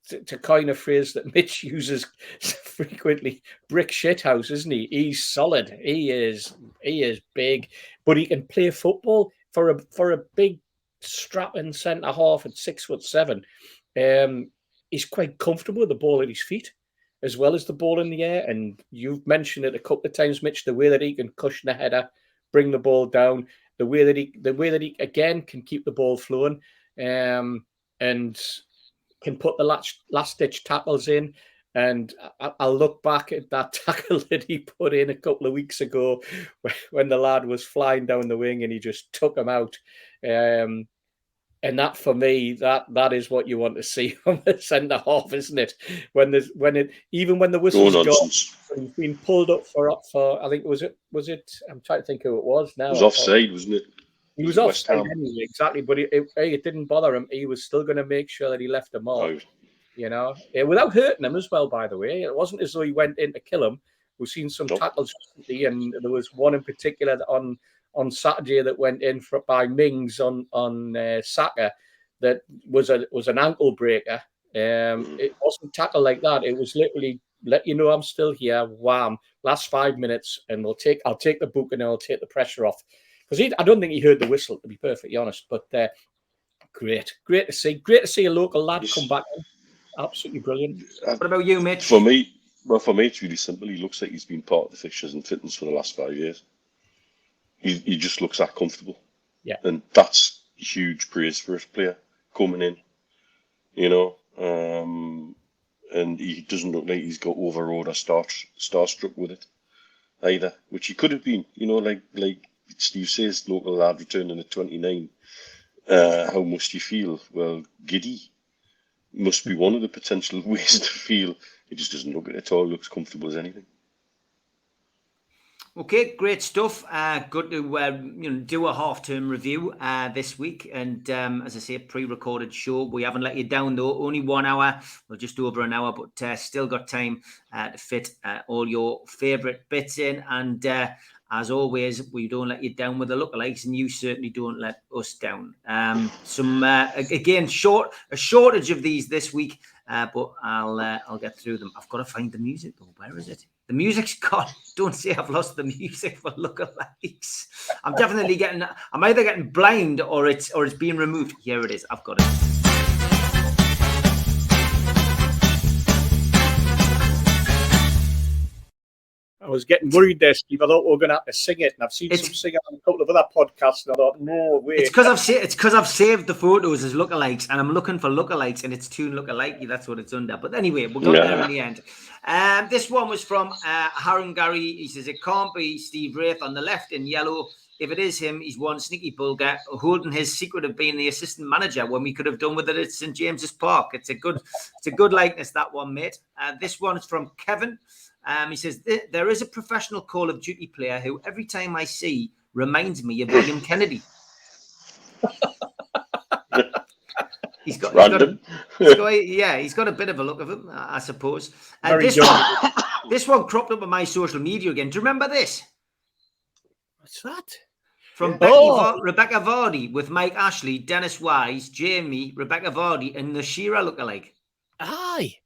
to coin a phrase that Mitch uses frequently, brick shithouse, isn't he? He's solid. He is big, but he can play football for a big strapping centre half at 6'7". He's quite comfortable with the ball at his feet, as well as the ball in the air. And you've mentioned it a couple of times, Mitch, the way that he can cushion a header, bring the ball down, the way that he again can keep the ball flowing. and can put the last-ditch tackles in. And I'll look back at that tackle that he put in a couple of weeks ago when the lad was flying down the wing and he just took him out. And that, for me, that is what you want to see from the centre half, isn't it? Even when the whistle's gone, he's been pulled up for I think was it? I'm trying to think who it was now. It was offside, wasn't it? He was offside anyway, exactly. But it didn't bother him. He was still going to make sure that he left him off. Oh. Without hurting him as well, by the way. It wasn't as though he went in to kill him. We've seen some tackles recently, and there was one in particular on Saturday that went in by Mings on Saka that was an ankle breaker. It wasn't tackled like that. It was literally, let you know I'm still here. Wham! Last 5 minutes, and I'll take the book and I'll take the pressure off. Because I don't think he heard the whistle, to be perfectly honest. But great to see a local lad come back in. Absolutely brilliant. What about you, Mitch? For me, it's really simple. He looks like he's been part of the fixtures and fittings for the last 5 years. He just looks that comfortable. Yeah. And that's huge praise for a player coming in, and he doesn't look like he's got overawed or starstruck with it either, which he could have been, like Steve says, local lad returning at 29. How must you feel? Well, giddy must be one of the potential ways to feel. He just doesn't look at it all. Looks comfortable as anything. Okay, great stuff. Good to do a half-term review this week, and as I say, a pre-recorded show. We haven't let you down though. Only 1 hour, well, just over an hour, but still got time to fit all your favourite bits in. And as always, we don't let you down with the lookalikes, and you certainly don't let us down. Again, a shortage of these this week, but I'll get through them. I've got to find the music though. Where is it? The music's gone. Don't say I've lost the music for lookalikes. I'm either getting blind or it's being removed. Here it is. I've got it. I was getting worried there, Steve. I thought we were going to have to sing it, and I've seen some singing on a couple of other podcasts, and I thought, no way. It's because I've saved the photos as lookalikes, and I'm looking for lookalikes, and it's tune lookalike. That's what it's under. But anyway, we'll go there in the end. This one was from Harun Gary. He says, it can't be Steve Wraith on the left in yellow. If it is him, he's one sneaky bulger holding his secret of being the assistant manager when we could have done with it at St James's Park. It's a good likeness, that one, mate. This one is from Kevin. He says, there is a professional Call of Duty player who every time I see reminds me of William Kennedy. He's got a bit of a look of him, I suppose. This one cropped up on my social media again. Do you remember this? What's that? From Rebecca Vardy with Mike Ashley, Dennis Wise, Jamie, Rebecca Vardy, and the Shearer lookalike. Aye.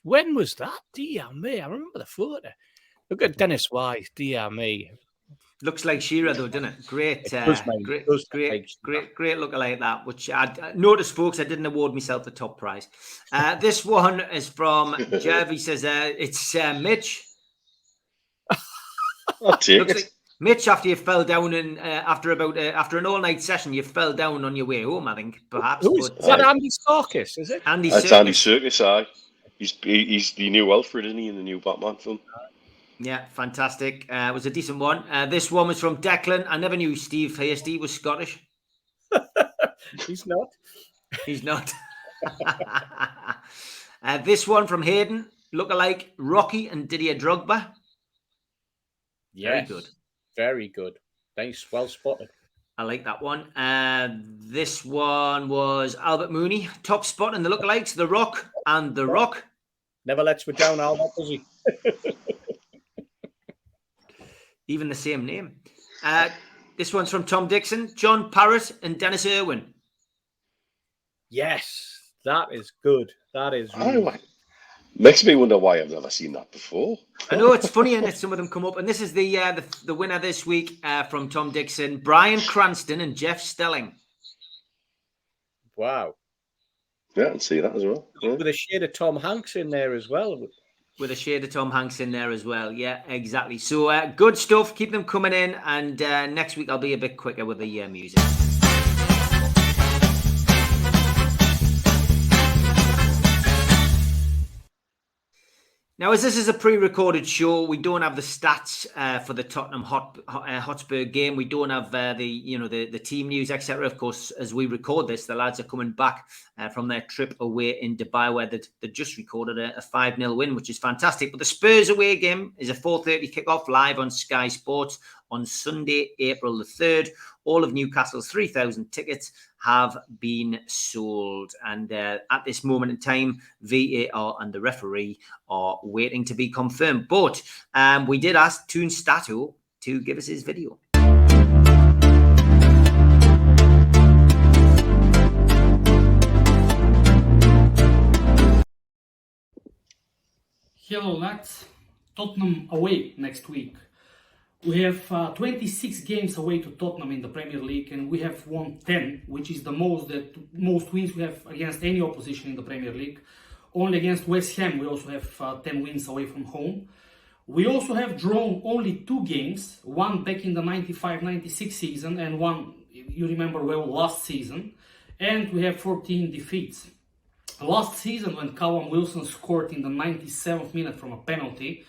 When was that? Dear me, I remember the photo. Look at Dennis Wise, dear me. Looks like Shearer though, doesn't it? Great lookalike that. Which I noticed, folks, I didn't award myself the top prize. This one is from Jeff. He says it's Mitch. I'll take it. Like Mitch, after you fell down and after an all-night session, you fell down on your way home. I think perhaps. Is that Andy Serkis? Is it? That's Andy Serkis. Aye. He's the new Alfred, isn't he, in the new Batman film? Yeah, fantastic. It was a decent one. This one was from Declan. I never knew Steve Hasty was Scottish. He's not. He's not. This one from Hayden. Lookalike Rocky and Didier Drogba. Yes. Very good. Very good. Nice. Well spotted. I like that one. This one was Albert Mooney. Top spot in the lookalikes, The Rock and The Rock. Never lets me down, Albert, does he? Even the same name. This one's from Tom Dixon. John Parrott and Dennis Irwin. Yes, that is good. That is really makes me wonder why I've never seen that before. I know, it's funny, and some of them come up. And this is the winner this week from Tom Dixon, Brian Cranston and Jeff Stelling. Wow. Yeah, I can see that as well. Yeah. With a shade of Tom Hanks in there as well. With a shade of Tom Hanks in there as well. Yeah, exactly. So good stuff. Keep them coming in. And next week I'll be a bit quicker with the music. Now, as this is a pre-recorded show, we don't have the stats for the Tottenham Hotspur game. We don't have the team news, etc. Of course, as we record this, the lads are coming back from their trip away in Dubai, where they just recorded a 5-0 win, which is fantastic. But the Spurs away game is a 4:30 kickoff live on Sky Sports on Sunday, April the 3rd. All of Newcastle's 3,000 tickets have been sold. And at this moment in time, VAR and the referee are waiting to be confirmed. But we did ask Toon Stato to give us his video. Hello lads, Tottenham away next week. We have 26 games away to Tottenham in the Premier League, and we have won 10, which is the most wins we have against any opposition in the Premier League. Only against West Ham we also have 10 wins away from home. We also have drawn only 2 games, one back in the 95-96 season and one, you remember well, last season. And we have 14 defeats. Last season, when Callum Wilson scored in the 97th minute from a penalty,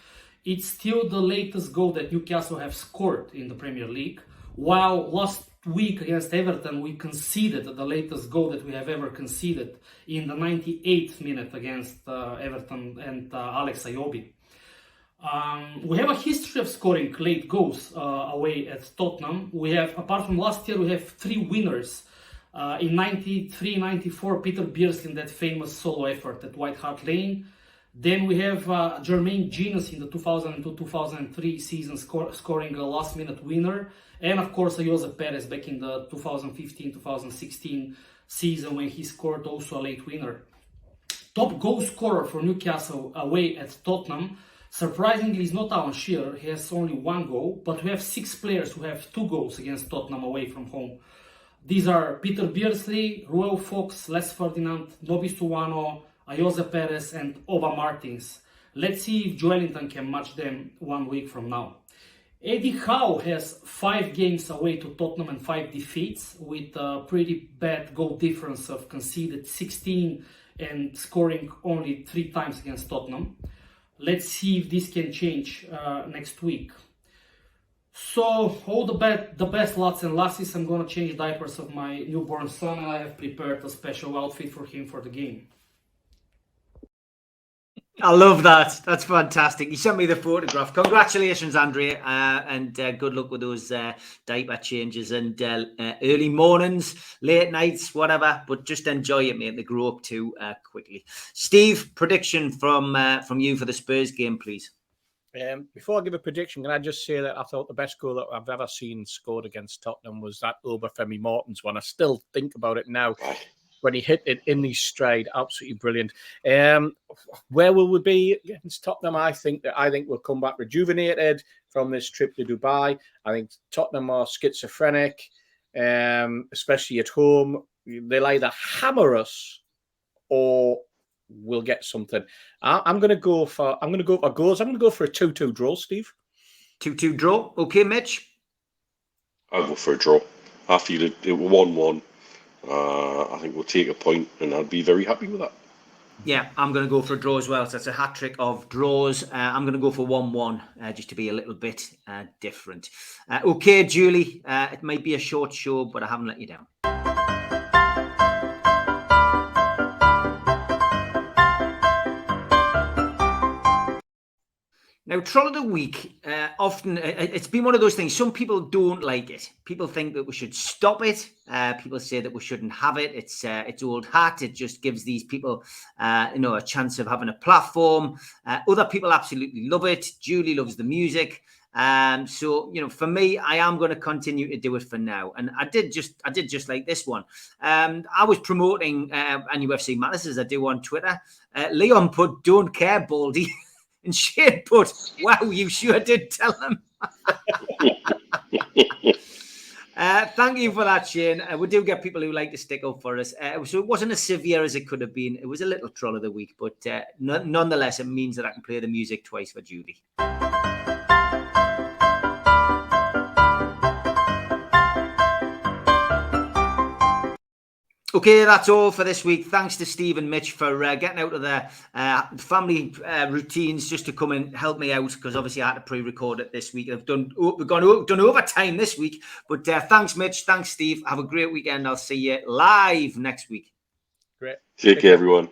it's still the latest goal that Newcastle have scored in the Premier League, while last week against Everton we conceded the latest goal that we have ever conceded in the 98th minute against Everton and Alex Iwobi. We have a history of scoring late goals away at Tottenham. We have, apart from last year, we have 3 winners. In 93-94, Peter Beardsley in that famous solo effort at White Hart Lane. Then we have Jermaine Genius in the 2002-2003 season scoring a last-minute winner. And of course, Jose Perez back in the 2015-2016 season when he scored also a late winner. Top goal scorer for Newcastle away at Tottenham, surprisingly, is not Alan Shearer. He has only 1 goal, but we have 6 players who have 2 goals against Tottenham away from home. These are Peter Beardsley, Roel Fox, Les Ferdinand, Nobis Tuano, Jose Perez and Ova Martins. Let's see if Joelinton can match them 1 week from now. Eddie Howe has 5 games away to Tottenham and 5 defeats, with a pretty bad goal difference of conceded 16 and scoring only 3 times against Tottenham. Let's see if this can change next week. So, all the best lads and lassies. I'm gonna change diapers of my newborn son, and I have prepared a special outfit for him for the game. I love that. That's fantastic. You sent me the photograph. Congratulations, Andrea, and good luck with those diaper changes and early mornings, late nights, whatever. But just enjoy it, mate. They grow up too quickly. Steve, prediction from you for the Spurs game, please. Before I give a prediction, can I just say that I thought the best goal that I've ever seen scored against Tottenham was that Obafemi Martins one. I still think about it now. When he hit it in his stride, absolutely brilliant. Where will we be against Tottenham? I think we'll come back rejuvenated from this trip to Dubai. I think Tottenham are schizophrenic, especially at home. They'll either hammer us or we'll get something. I'm going to go for goals. I'm going to go for a 2-2 draw, Steve. 2-2 draw. Okay, Mitch. I'll go for a draw. I feel it 1-1. I think we'll take a point, and I'll be very happy with that. Yeah, I'm going to go for a draw as well. So that's a hat trick of draws. I'm going to go for 1-1, just to be a little bit different. Okay, Julie, it might be a short show, but I haven't let you down. Now, Troll of the Week, often, it's been one of those things. Some people don't like it. People think that we should stop it. People say that we shouldn't have it. It's old hat. It just gives these people, a chance of having a platform. Other people absolutely love it. Julie loves the music. So, for me, I am going to continue to do it for now. And I did just like this one. I was promoting NUFC Matters as I do on Twitter. Leon put, "Don't care, Baldy." And Shane put, "Wow, you sure did tell him." Thank you for that, Shane. We do get people who like to stick up for us. So it wasn't as severe as it could have been. It was a little Troll of the Week, but nonetheless, it means that I can play the music twice for Julie. Okay, that's all for this week. Thanks to Steve and Mitch for getting out of their family routines just to come and help me out, because obviously I had to pre-record it this week. We've done overtime this week, but thanks, Mitch. Thanks, Steve. Have a great weekend. I'll see you live next week. Great. Take care, everyone.